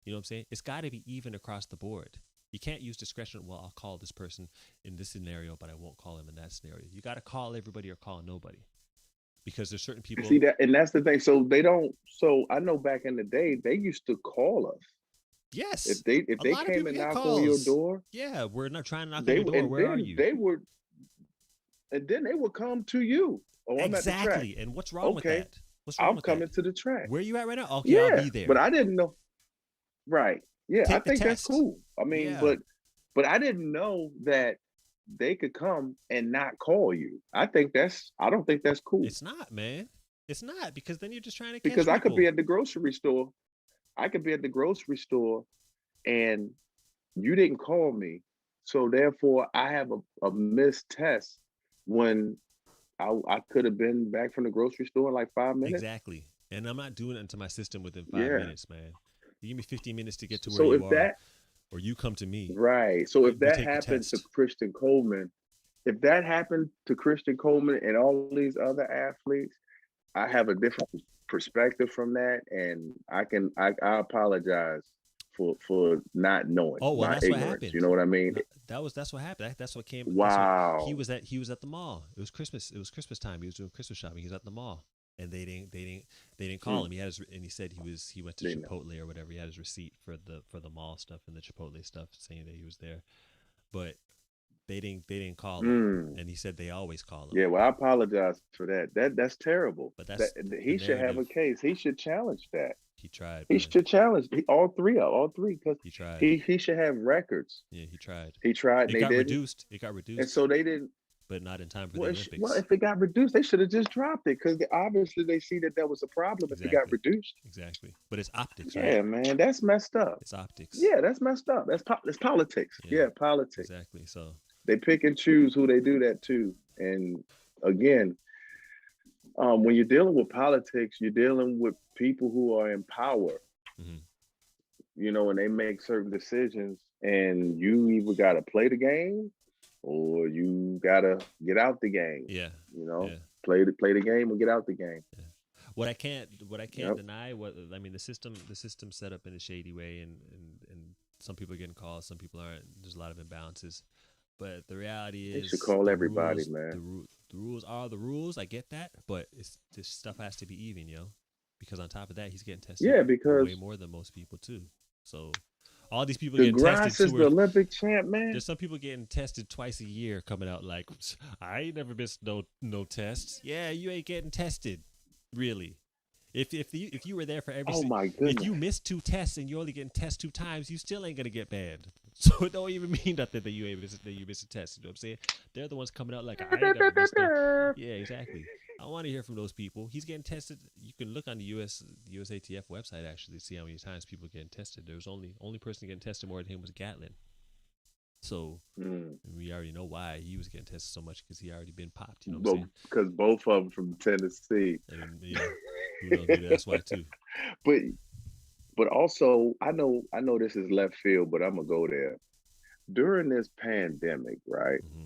You know what I'm saying? It's got to be even across the board. You can't use discretion. Well, I'll call this person in this scenario, but I won't call him in that scenario. You got to call everybody or call nobody. because there's certain people. See that, and that's the thing. So they don't. So I know back in the day, they used to call us. Yes. If they came and knock on your door, yeah, we're not trying to knock on your door. Where are you? And then they would come to you. Oh, I'm at the track. Exactly. And what's wrong with that? What's wrong I'm with coming that? to the track. Where you at right now? Okay, yeah, I'll be there. But I didn't know. Right. Yeah, Take I think that's cool. I mean, but I didn't know that they could come and not call you. I don't think that's cool. It's not, man. It's not, because then you're just trying to catch because people. I could be at the grocery store. I could be at the grocery store and you didn't call me. So therefore I have a missed test when I could have been back from the grocery store in like 5 minutes. Exactly. And I'm not doing it into my system within 5 minutes, man. You give me 15 minutes to get to where so you if are, that, or you come to me. Right. So if that happened to Christian Coleman, and all these other athletes, I have a different perspective from that, and I apologize for not knowing. Oh, well, that's ignorance. what happened. You know what I mean? That's what happened. That's what came. Wow. He was at the mall. It was Christmas. It was Christmas time. He was doing Christmas shopping. He was at the mall, and they didn't call him. He said he went to Chipotle or whatever. He had his receipt for the mall stuff and the Chipotle stuff, saying that he was there, but they didn't call him, and he said they always call him. Yeah, well, I apologize for that. That's terrible. But that's he should have a case. He should challenge that. He tried. He should challenge all three, because he tried. He should have records. Yeah, he tried. He tried. It got reduced. It got reduced. And so they didn't. But not in time for the Olympics. Well, if it got reduced, they should have just dropped it, because obviously they see that was a problem if it got reduced. Exactly. But it's optics, right? Yeah, man, that's messed up. It's optics. Yeah, that's messed up. That's politics. Yeah, politics. Exactly. So they pick and choose who they do that to. And again, when you're dealing with politics, you're dealing with people who are in power. Mm-hmm. And they make certain decisions, and you either got to play the game or you got to get out the game. Yeah. Play the game or get out the game. Yeah. What I can't deny, the system set up in a shady way, and some people are getting calls, some people aren't. There's a lot of imbalances. But the reality is, they should call everybody, man. The rules are the rules. I get that, but this stuff has to be even, because on top of that, he's getting tested. Yeah, because way more than most people too. So all these people getting tested. DeGrasse is the Olympic champ, man. There's some people getting tested twice a year, coming out like, I ain't never missed no tests. Yeah, you ain't getting tested, really. If you were there for every, my goodness, if you missed 2 tests and you're only getting tested 2 times, you still ain't gonna get banned. So it don't even mean nothing that you missed a test. You know what I'm saying? They're the ones coming out like, I ain't never missed no. Yeah, exactly. I want to hear from those people. He's getting tested. You can look on the USATF website, actually, see how many times people are getting tested. There was only person getting tested more than him was Gatlin. So we already know why he was getting tested so much, because he already been popped. You know what I'm saying? Because both of them from Tennessee. And, who knows, maybe that's why too. But also, I know this is left field, but I'm gonna go there. During this pandemic, right? Mm-hmm.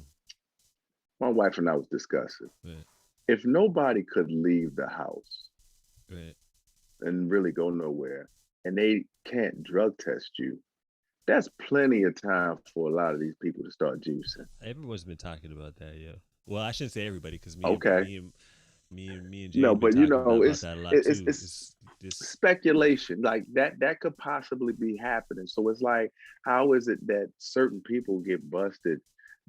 My wife and I was discussing. Right. If nobody could leave the house, right, and really go nowhere, and they can't drug test you, that's plenty of time for a lot of these people to start juicing. Everyone's been talking about that, yeah. Well, I shouldn't say everybody, because me and Jay. No, but it's speculation like that could possibly be happening. So it's like, how is it that certain people get busted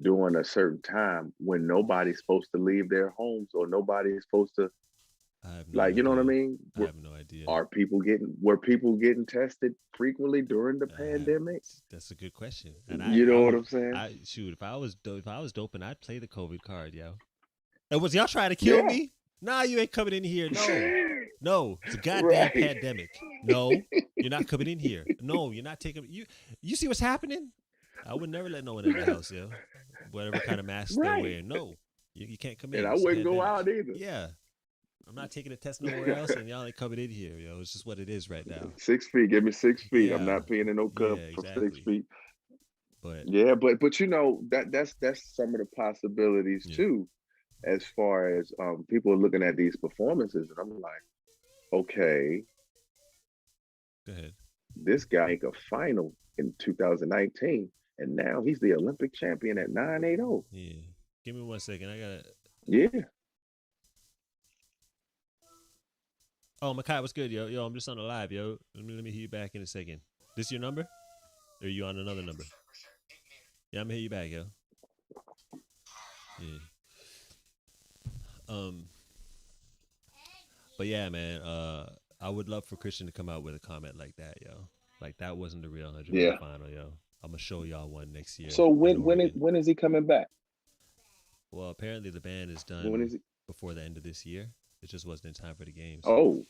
during a certain time when nobody's supposed to leave their homes, or nobody's supposed to, you know what I mean? I have no idea. Were people getting tested frequently during the pandemic? That's a good question. And you know what I'm saying? If I was doping, I'd play the COVID card, yo. And was y'all trying to kill me? Nah, you ain't coming in here. No, it's a goddamn pandemic. No, you're not coming in here. No, you're not taking. You see what's happening? I would never let no one in the house, yo. Whatever kind of mask they're wearing. No, you can't come in. And I wouldn't go out either. Yeah. I'm not taking a test nowhere else, and y'all ain't coming in here, yo. It's just what it is right now. 6 feet. Give me 6 feet. Yeah. I'm not peeing in no cup from 6 feet. But that's some of the possibilities too, as far as people are looking at these performances, and I'm like, okay, go ahead. This guy make a final in 2019, and now he's the Olympic champion at 980. Yeah. Give me 1 second. I gotta. Yeah. Oh, Makai, what's good, yo? Yo, I'm just on the live, yo. Let me hit you back in a second. This your number? Or are you on another number? Yeah, I'm gonna hit you back, yo. Yeah. But yeah, man. I would love for Christian to come out with a comment like that, yo. Like that wasn't the real 100-meter Yeah. final, yo. I'm gonna show y'all one next year. So in Oregon. when is he coming back? Well, apparently the ban is When done is he? before the end of this year. It just wasn't in time for the games. Oh,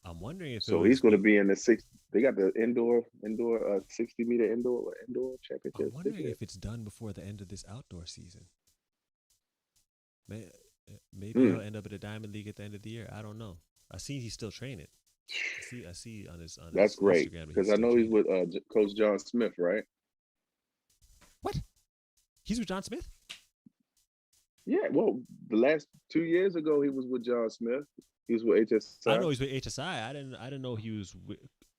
I'm wondering if it so was. he's going to be in the six. They got the indoor 60-meter indoor championship. I'm wondering if it's done before the end of this outdoor season. Maybe he'll end up at a Diamond League at the end of the year. I don't know. I see he's still training. I see on his That's great Instagram because I know he's with Coach John Smith, right? What? He's with John Smith? Yeah. Well, the last 2 years ago, he was with John Smith. He was with HSI. I know he's with HSI. I didn't know he was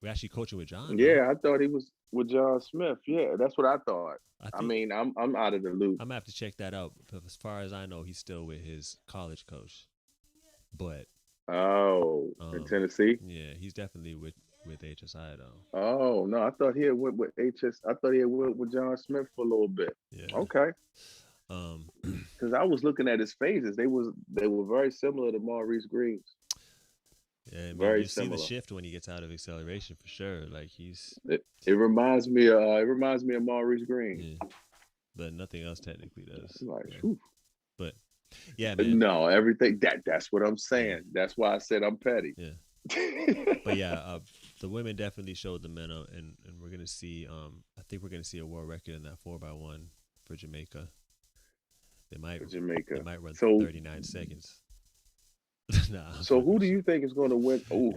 actually coaching with John. Yeah, I thought he was with John Smith. Yeah, that's what I thought. I mean, I'm out of the loop. I'm gonna have to check that out. But as far as I know, he's still with his college coach. But in Tennessee. Yeah, he's definitely with HSI though. Oh no, I thought he had went with I thought he had went with John Smith for a little bit. Yeah. Okay. Because I was looking at his phases, they were very similar to Maurice Green's. Yeah, I mean, very you similar. See the shift when he gets out of acceleration for sure. Like it reminds me of Maurice Green. Yeah. But nothing else technically does. Like, yeah. But yeah, man. No, everything that's what I'm saying. That's why I said I'm petty. Yeah. But yeah, the women definitely showed the men up, and we're gonna see. I think we're gonna see a world record in that 4x1 for Jamaica. They might run 39 seconds. Nah, so who do you think is going to win? I'm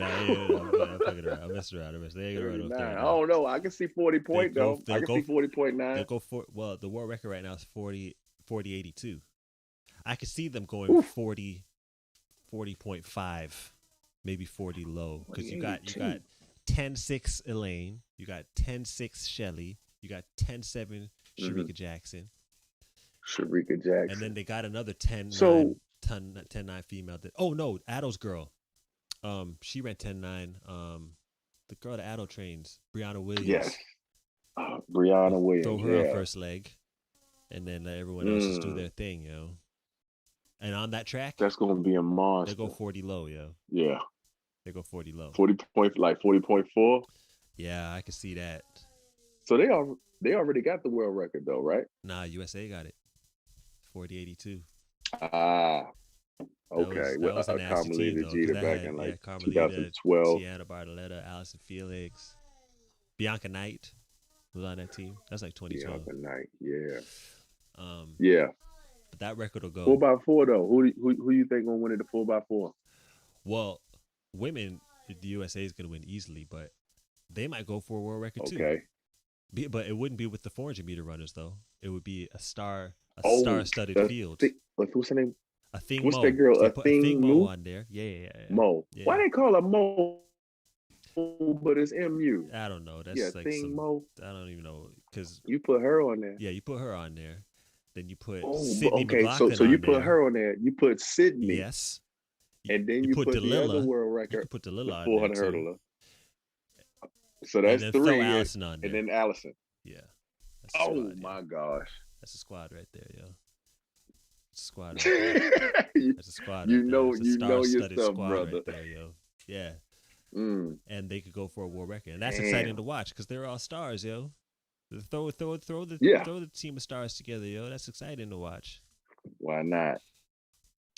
fucking around. I'm messing around. They ain't gonna run 39. I don't know. I can see 40 though. I can see 40.9. They'll go for the world record right now is 40.82. I could see them going 40.5, maybe 40 low, because you got 10.6 Elaine, you got 10.6 Shelly, you got 10.7 Sharika Jackson. And then they got another 10.9 female. Addo's girl. She ran 10.9. The girl that Addo trains, Brianna Williams. Yes. Brianna Williams. Throw her on first leg, and then let everyone else just do their thing, yo. And on that track, that's going to be a monster. They go 40 low, yo. Yeah. They go 40 low. 40.4. Yeah, I can see that. So they already got the world record though, right? Nah, USA got it. 40.82. Okay. That was a nasty team, though. Jeter back in like Carmelita, 2012. Tiana Bartoletta, Allison Felix, Bianca Knight was on that team. That's like 2012. Bianca Knight, yeah. Yeah. But that record will go 4x4 though. Who you think gonna win it? The 4x4? Well, women, the USA is gonna win easily, but they might go for a world record too. Okay. But it wouldn't be with the 400-meter runners though. It would be a star-studded field. What's her name? A thing. What's Mo. that girl? They A put thing Mo on there. Yeah. Mo. Yeah. Why they call her Mo? But it's MU. I don't know. That's like thing Mo. I don't even know because you put her on there. Yeah, you put her on there. Then you put Sydney McLaughlin so you put her on there. You put Sydney. Yes. And then you put the other world record. You put Delilah the 400 hurdler. So that's and then 3. Throw Allison on there. And then Allison. Yeah. My gosh. That's a squad right there, yo. That's a squad right there. That's a squad. You right know your stuff, brother. Right there, yo. Yeah. And they could go for a world record, and that's exciting to watch because they're all stars, yo. Throw the team of stars together, yo. That's exciting to watch. Why not?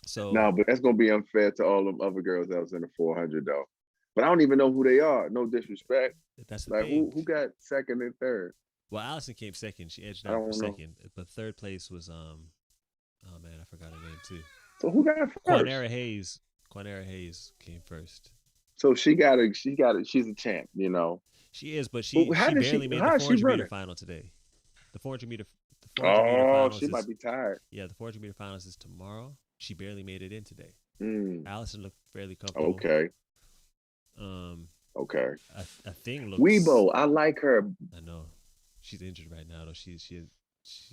So no, but that's gonna be unfair to all them other girls that was in the 400 though. But I don't even know who they are. No disrespect. That's the like thing. Who got second and third? Well, Allison came second. She edged out for second, but third place was oh man, I forgot her name too. So who got first? Quanera Hayes came first. So she's a champ, you know. She is, but she barely made the 400-meter final today. The 400-meter finals. She might be tired. Yeah, the 400-meter finals is tomorrow. She barely made it in today. Allison looked fairly comfortable. Okay. Okay. A thing looks. Weibo, I like her. I know. She's injured right now, though. She's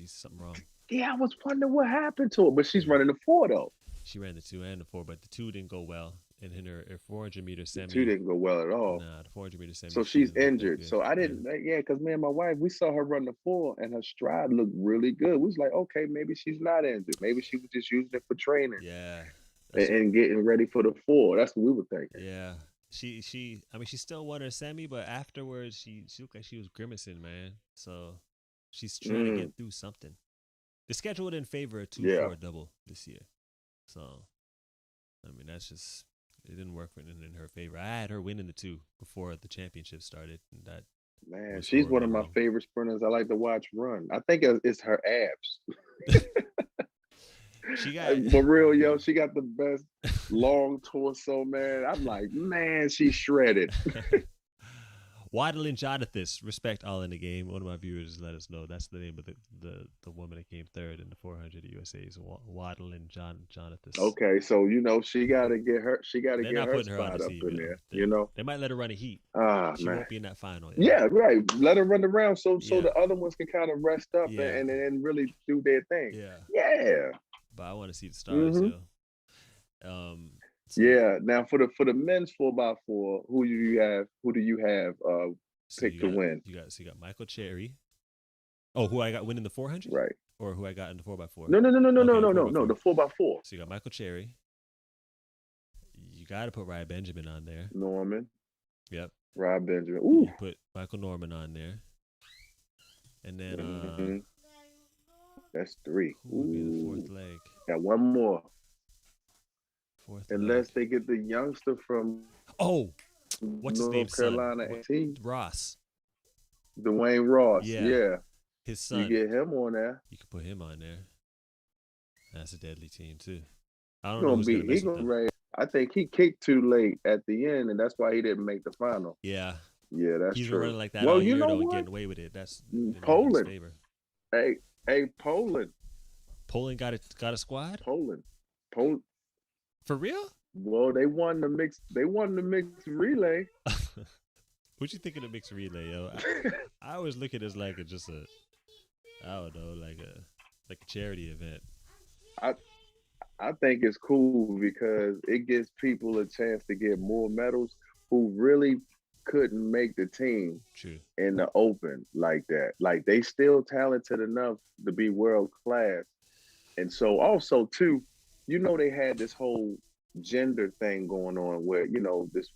something wrong. Yeah, I was wondering what happened to her, but she's running the 4 though. She ran the 2 and the 4, but the 2 didn't go well, and in her 400-meter The semi. two didn't go well at all. Nah, the 400-meter semi. So she's injured. So I didn't, yeah, because me and my wife, we saw her run the 4 and her stride looked really good. We was like, okay, maybe she's not injured. Maybe she was just using it for training. Yeah. And getting ready for the 4. That's what we were thinking. Yeah. She I mean, she still won her semi, but afterwards she looked like she was grimacing, man. So she's trying to get through something. The schedule didn't favor a 2-4 double this year. So I mean, that's just, it didn't work in her favor. I had her winning the 2 before the championship started, and that, man, she's one of my favorite sprinters. I like to watch run. I think it's her abs. She got, for real, yo, she got the best long torso, man. I'm like, man, she's shredded. Waddle and Jonathas, respect all in the game. One of my viewers let us know that's the name of the woman that came third in the 400 USA's. Waddle and Jonathas. Okay, so she got to get her. She got to get her spot up in there. They might let her run a heat. She won't be in that final. Yeah, right. Let her run around so the other ones can kind of rest up and really do their thing. Yeah. But I want to see the stars. Yeah. Now for the men's 4x4, who do you have pick to win? You got Michael Cherry. Oh, who I got winning the 400? Right. Or who I got in the 4x4? No. The 4x4. So you got Michael Cherry. You got to put Ryan Benjamin on there. Norman. Yep. Ryan Benjamin. Ooh. You put Michael Norman on there. And then that's 3. Who would be the fourth leg? Got one more. Unless leg. they get the youngster from what's North his name? Carolina son? Ross. Dwayne Ross. Yeah. His son. You get him on there. You could put him on there. That's a deadly team too. I don't know who's gonna mess with them. I think he kicked too late at the end, and that's why he didn't make the final. Yeah. Yeah, that's He's true. Running like that all year though and getting away with it. That's Poland. Favor. Hey, Poland. Poland got a squad? Poland. For real? Well, they won the mixed relay. What you think of the mixed relay, yo? I always look at it as like I don't know, like a charity event. I think it's cool because it gives people a chance to get more medals who really couldn't make the team. True. In the open like that. Like they still talented enough to be world class. And so also too, they had this whole gender thing going on where, this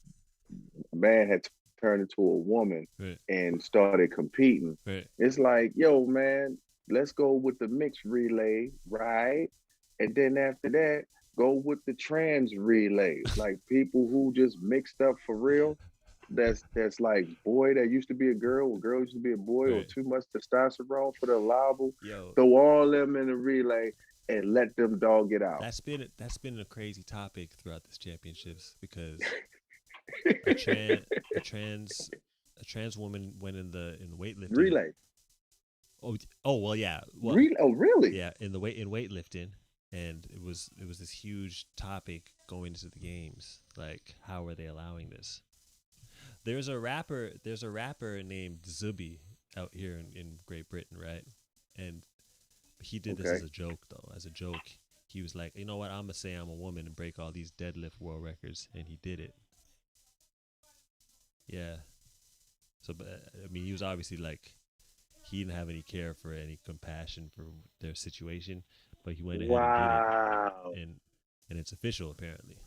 man had turned into a woman and started competing. Right. It's like, yo, man, let's go with the mixed relay, right? And then after that, go with the trans relay. Like people who just mixed up for real. That's like boy that used to be a girl, or girl used to be a boy, or too much testosterone for the allowable. Throw all them in a relay and let them dog it out. That's been a crazy topic throughout this championships because a trans woman went in weightlifting relay. Oh well, yeah. Well, really? Yeah, in weightlifting, and it was this huge topic going into the games. Like, how are they allowing this? There's a rapper named Zuby out here in Great Britain, right? And he did this as a joke, though. As a joke, he was like, you know what? I'm going to say I'm a woman and break all these deadlift world records. And he did it. Yeah. So, I mean, he was obviously like, he didn't have any care for any compassion for their situation. But he went ahead and did it. And it's official, apparently.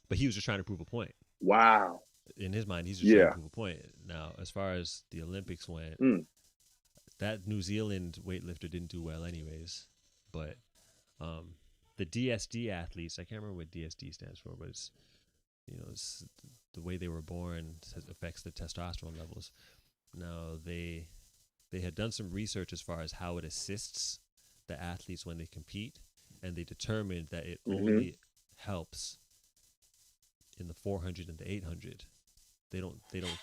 But he was just trying to prove a point. Wow. In his mind, he's just trying to prove a point. Now, as far as the Olympics went, that New Zealand weightlifter didn't do well anyways. But the DSD athletes, I can't remember what DSD stands for, but it's the way they were born affects the testosterone levels. Now, they had done some research as far as how it assists the athletes when they compete, and they determined that it only helps in the 400 and the 800. They don't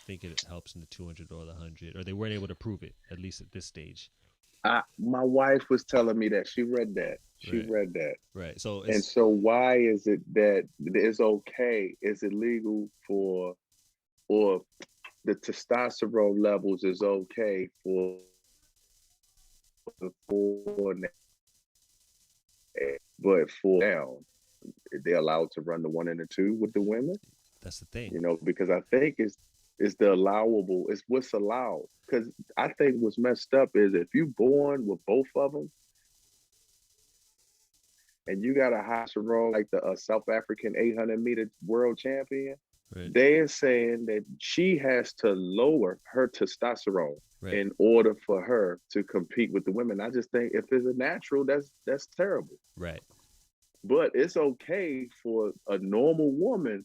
think it helps in the 200 or the 100, or they weren't able to prove it, at least at this stage. My wife was telling me that she read that. Read that. Right. So why is it that it's okay? Is it legal or the testosterone levels is okay for the 4, but for down They're allowed to run the 1 and the 2 with the women. That's the thing. You know, because I think it's the allowable, it's what's allowed. Because I think what's messed up is if you born with both of them, and you got a high Sharon like the South African 800-meter world champion, Right. they're saying that she has to lower her testosterone Right. in order for her to compete with the women. I just think if it's a natural, that's terrible. Right. But it's okay for a normal woman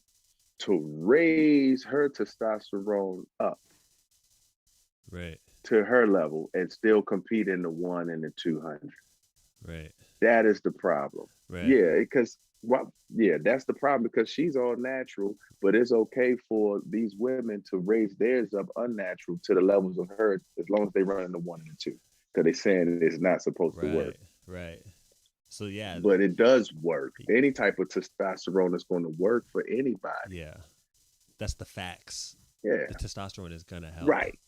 to raise her testosterone up Right. to her level and still compete in the 1 and the 200. Right. That is the problem. Right. Yeah, because that's the problem, because she's all natural, but it's okay for these women to raise theirs up unnatural to the levels of her as long as they run in the 1 and the 2. Because they're saying it's not supposed to work. Right. So yeah. But it does work. Any type of testosterone is going to work for anybody. Yeah. That's the facts. Yeah. The testosterone is gonna help. Right.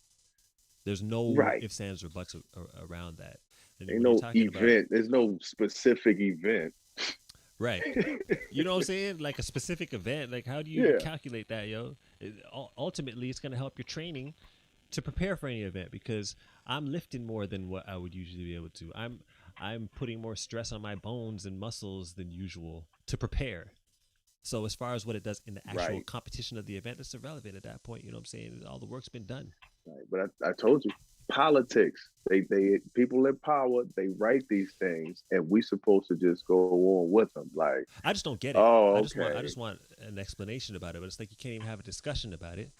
There's no ifs, ands, or buts around that. And ain't no event. There's no specific event. Right. You know what I'm saying? Like a specific event. Like, how do you calculate that, yo? Ultimately, it's going to help your training to prepare for any event, because I'm lifting more than what I would usually be able to. I'm putting more stress on my bones and muscles than usual to prepare. So as far as what it does in the actual competition of the event, it's irrelevant at that point. You know what I'm saying? All the work's been done. Right. But I told you, politics. They people in power, they write these things, and we supposed to just go on with them. Like, I just don't get it. Oh, I just want an explanation about it. But it's like you can't even have a discussion about it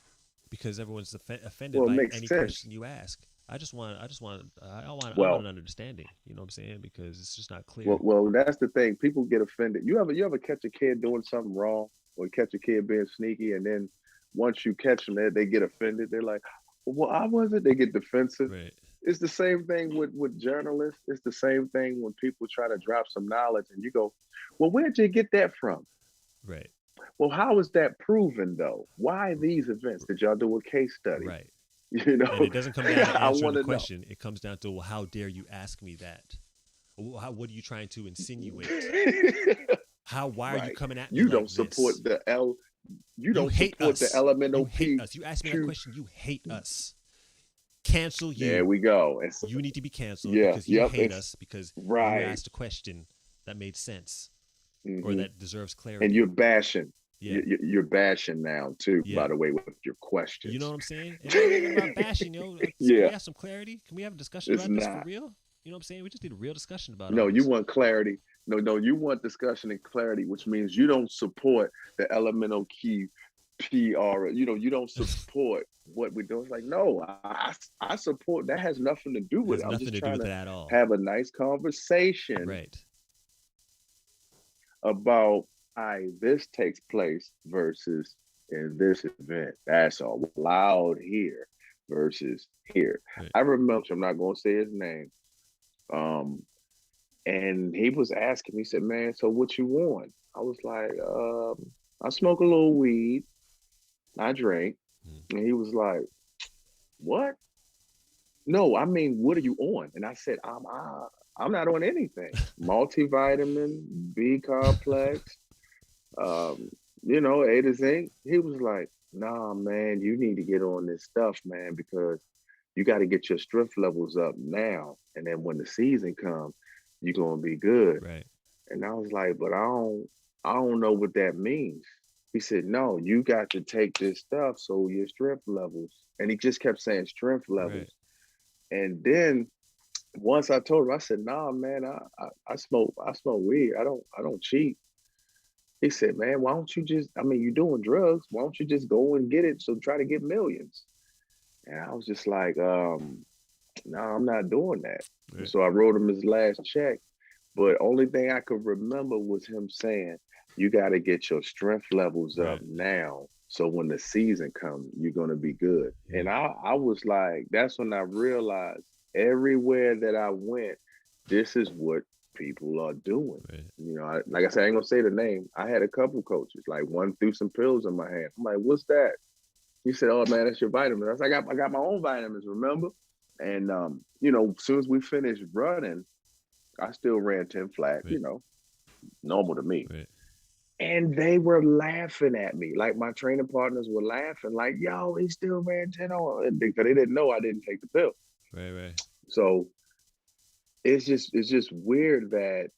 because everyone's offended by any question you ask. I want an understanding. You know what I'm saying? Because it's just not clear. Well, that's the thing. People get offended. You ever catch a kid doing something wrong, or catch a kid being sneaky, and then once you catch them, they get offended. They're like, well, I wasn't. They get defensive. Right. It's the same thing with journalists. It's the same thing when people try to drop some knowledge and you go, well, where'd you get that from? Right. Well, how is that proven though? Why these events? Did y'all do a case study? Right. You know, and it doesn't come down to answering the question. It comes down to, well, how dare you ask me that? What are you trying to insinuate? Why are you coming at me? You don't support the L. You don't support the elemental P. You hate us. You asked me that question. You hate us. Cancel you. There we go. You need to be canceled because you hate us because you asked a question that made sense or that deserves clarity. And you're bashing. Yeah. You're bashing now too, by the way, with your questions. You know what I'm saying? It ain't even about bashing, yo. Can we have some clarity? Can we have a discussion about this for real? You know what I'm saying? We just need a real discussion about it. No, you want clarity. No, you want discussion and clarity, which means you don't support the elemental key PR. You don't support what we're doing. It's like, no, I support. That has nothing to do with it. I'm just trying to at all. Have a nice conversation about this takes place versus in this event. That's all. Loud here versus here. Right. I remember, I'm not going to say his name. And he was asking me, he said, man, so what you want? I was like, I smoke a little weed. I drink. And he was like, what? No, I mean, what are you on? And I said, I'm not on anything. Multivitamin, B complex, A to zinc. He was like, nah, man, you need to get on this stuff, man, because you got to get your strength levels up now. And then when the season comes, you're going to be good. Right. And I was like, but I don't know what that means. He said, no, you got to take this stuff so your strength levels. And he just kept saying strength levels. Right. And then once I told him, I said, nah, man, I smoke weed. I don't cheat. He said, man, why don't you you're doing drugs. Why don't you just go and get it? So try to get millions. And I was just like, no, I'm not doing that. Right. So I wrote him his last check. But only thing I could remember was him saying, you got to get your strength levels up now. So when the season comes, you're going to be good. Yeah. And I was like, that's when I realized everywhere that I went, this is what people are doing. Right. Like I said, I ain't going to say the name. I had a couple coaches, like one threw some pills in my hand. I'm like, what's that? He said, oh, man, that's your vitamins. I got my own vitamins, remember? And, as soon as we finished running, I still ran 10 flat, normal to me. Right. And they were laughing at me. Like my training partners were laughing, like, yo, he still ran 10 on, because they didn't know I didn't take the pill. Right. So it's just weird that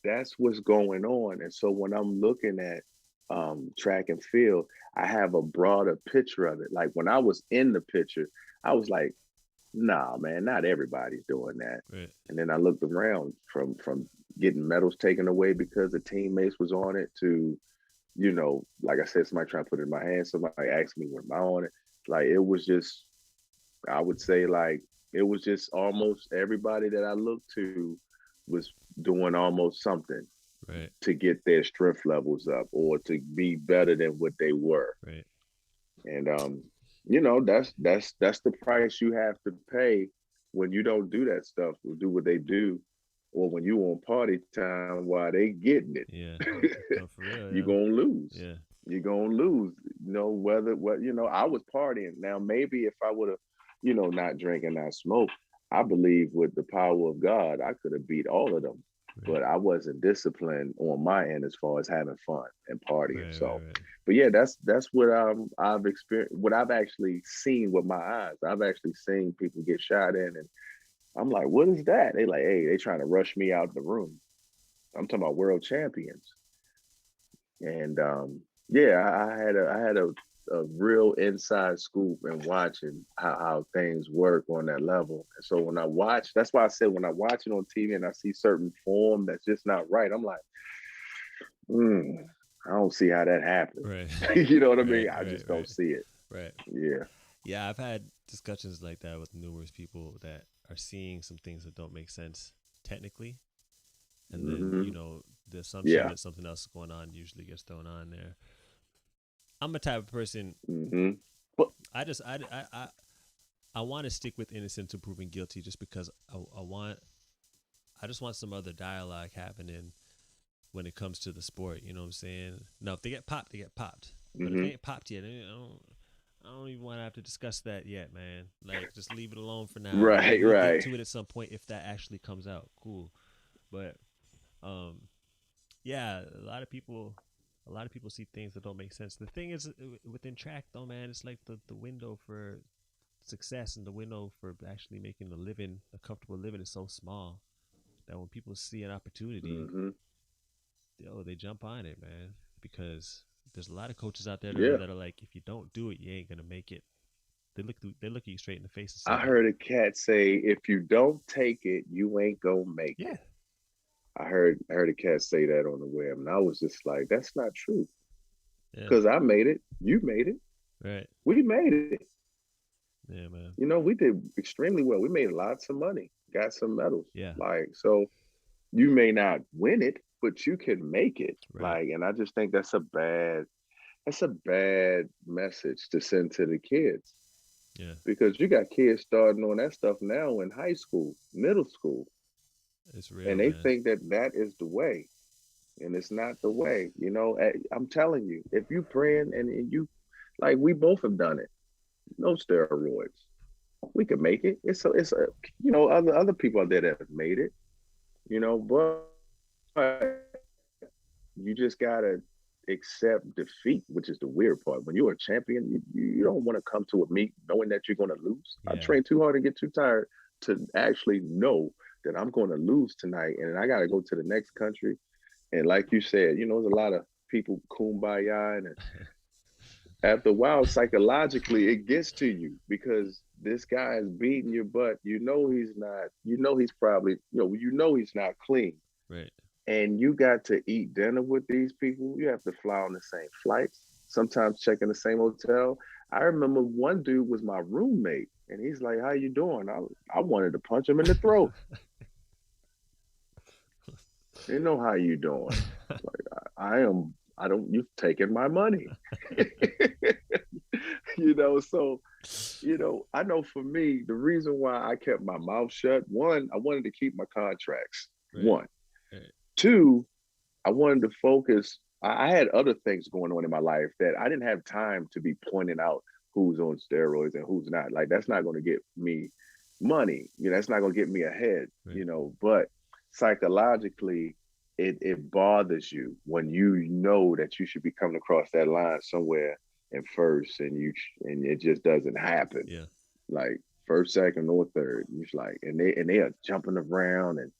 that's what's going on. And so when I'm looking at track and field, I have a broader picture of it. Like when I was in the picture, I was like, nah, man, not everybody's doing that. Right. And then I looked around from getting medals taken away because the teammates was on it to, like I said, somebody trying to put it in my hand, somebody asked me, am I on it? Like it was just, I would say like, it was just almost everybody that I looked to was doing almost something Right. to get their strength levels up or to be better than what they were. Right. And that's the price you have to pay when you don't do that stuff or do what they do, or when you on party time while they getting it. Yeah. No, for real. You're gonna lose. Yeah. You're gonna lose. I was partying. Now maybe if I would have, not drink and not smoke, I believe with the power of God, I could have beat all of them. Right. But I wasn't disciplined on my end as far as having fun and partying. Right, so, right. But yeah, that's what I've experienced. What I've actually seen with my eyes. I've actually seen people get shot in, and I'm like, what is that? They like, hey, they trying to rush me out the room. I'm talking about world champions. And I had a real inside scoop and watching how things work on that level. And so when I watch, that's why I said when I watch it on TV and I see certain form that's just not right, I'm like, I don't see how that happened. Right. You know what I mean? Right, I just don't see it. Right. Yeah. Yeah, I've had discussions like that with numerous people that are seeing some things that don't make sense technically. And then, the assumption that something else is going on usually gets thrown on there. I'm a type of person. But I want to stick with innocent to proven guilty, just because I just want some other dialogue happening when it comes to the sport. You know what I'm saying? Now, if they get popped, they get popped. But if they ain't popped yet, I don't even want to have to discuss that yet, man. Like, just leave it alone for now. Right. We'll get to it at some point if that actually comes out. Cool. But yeah, a lot of people see things that don't make sense. The thing is, within track though, man, it's like the window for success and the window for actually making a comfortable living is so small that when people see an opportunity, they jump on it, man. Because there's a lot of coaches out there that are like, if you don't do it, you ain't gonna make it. They look at you straight in the face. I heard a cat say, if you don't take it, you ain't gonna make it. I heard a cat say that on the web, and I was just like, that's not true. Because I made it, you made it, right? We made it. Yeah, man. We did extremely well. We made lots of money, got some medals. Yeah. Like, so you may not win it, but you can make it. Right. Like, and I just think that's a bad message to send to the kids. Yeah. Because you got kids starting on that stuff now in high school, middle school. It's real, and they man. think that is the way, and it's not the way. I'm telling you, if you praying and you, like, we both have done it, no steroids, we can make it. It's other people out there that have made it, but you just gotta accept defeat, which is the weird part. When you're a champion, you don't want to come to a meet knowing that you're going to lose. I train too hard and get too tired to actually know that I'm going to lose tonight, and I got to go to the next country. And like you said, there's a lot of people kumbaya, and after a while, psychologically, it gets to you because this guy is beating your butt. He's not. He's probably. He's not clean. Right. And you got to eat dinner with these people. You have to fly on the same flights. Sometimes check in the same hotel. I remember one dude was my roommate, and he's like, "How you doing?" I wanted to punch him in the throat. They know how you doing. Like, I am. I don't. You've taken my money. So, I know for me, the reason why I kept my mouth shut, one, I wanted to keep my contracts. Right. One. Right. Two, I wanted to focus. I had other things going on in my life that I didn't have time to be pointing out who's on steroids and who's not. Like, that's not going to get me money. That's not going to get me ahead, right. But psychologically, it bothers you when you know that you should be coming across that line somewhere in first, and it just doesn't happen. Yeah. Like first, second, or third. You're like, and they are jumping around, and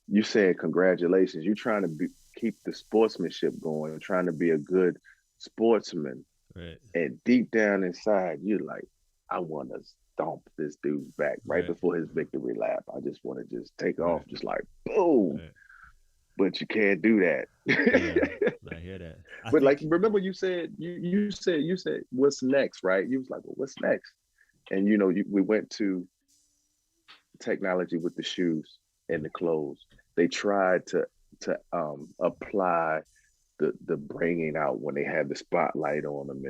you said congratulations. You're trying to keep the sportsmanship going, trying to be a good sportsman. Right. And deep down inside, you're like, I want to stomp this dude's back right before his victory lap. I just want to just take off, just like boom. Right. But you can't do that. Yeah, I hear that. But like, remember you said what's next, right? You was like, well, what's next? And we went to technology with the shoes and the clothes. They tried to apply the bringing out when they had the spotlight on them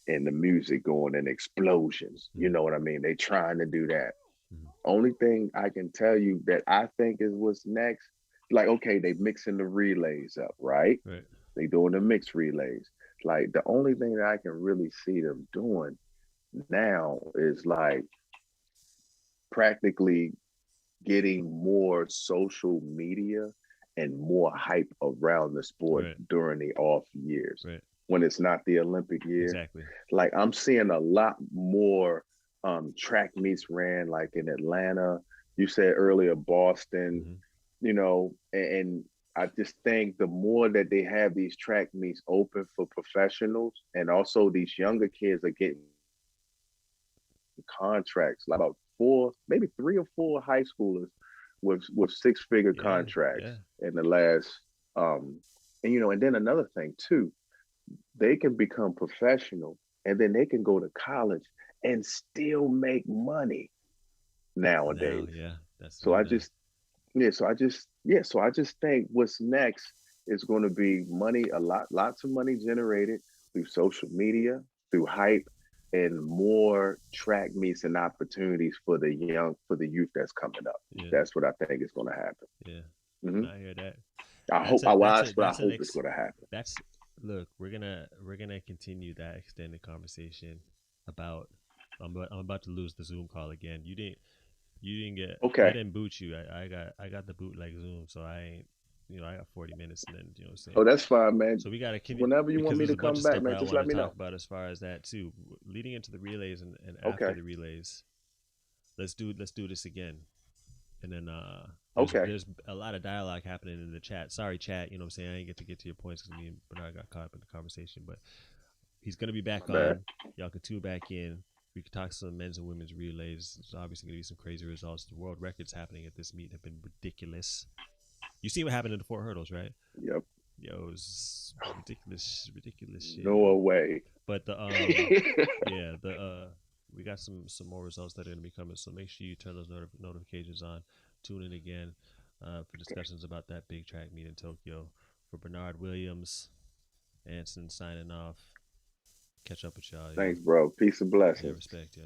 and the music going and explosions. You know what I mean? They trying to do that. Only thing I can tell you that I think is what's next. Like, okay, they mixing the relays up, right? They doing the mixed relays. Like the only thing that I can really see them doing now is like practically getting more social media and more hype around the sport during the off years when it's not the Olympic year. Exactly. Like I'm seeing a lot more track meets ran like in Atlanta. You said earlier Boston, and I just think the more that they have these track meets open for professionals, and also these younger kids are getting contracts, like about 3 or 4 high schoolers with 6-figure contracts in the last and then another thing too, they can become professional and then they can go to college and still make money nowadays. So I just think what's next is going to be money, lots of money generated through social media, through hype, and more track meets and opportunities for the youth that's coming up. That's what I think is going to happen. I hear that. I hope it's going to happen. Look, we're gonna continue that extended conversation about. I'm about to lose the Zoom call again. You didn't get. Okay. I didn't boot you. I got the bootleg Zoom, so I ain't. I got 40 minutes, and then what I'm saying. Oh, that's fine, man. So we gotta keep. Whenever you want me to come back, man, just let me know. Talk about as far as that too, leading into the relays and after the relays. Let's do this again, and then there's a lot of dialogue happening in the chat. Sorry, chat. You know what I'm saying? I didn't get to your points because me and Bernard got caught up in the conversation, but he's gonna be back on. Y'all can tune back in. We can talk some men's and women's relays. There's obviously going to be some crazy results. The world records happening at this meet have been ridiculous. You see what happened in the 4 hurdles, right? Yep. Yo, it was ridiculous shit. No way. But we got some more results that are going to be coming. So make sure you turn those notifications on. Tune in again for discussions about that big track meet in Tokyo. For Bernard Williams, Anson signing off. Catch up with y'all. Thanks, bro. Peace and blessings. Yeah, respect, yo.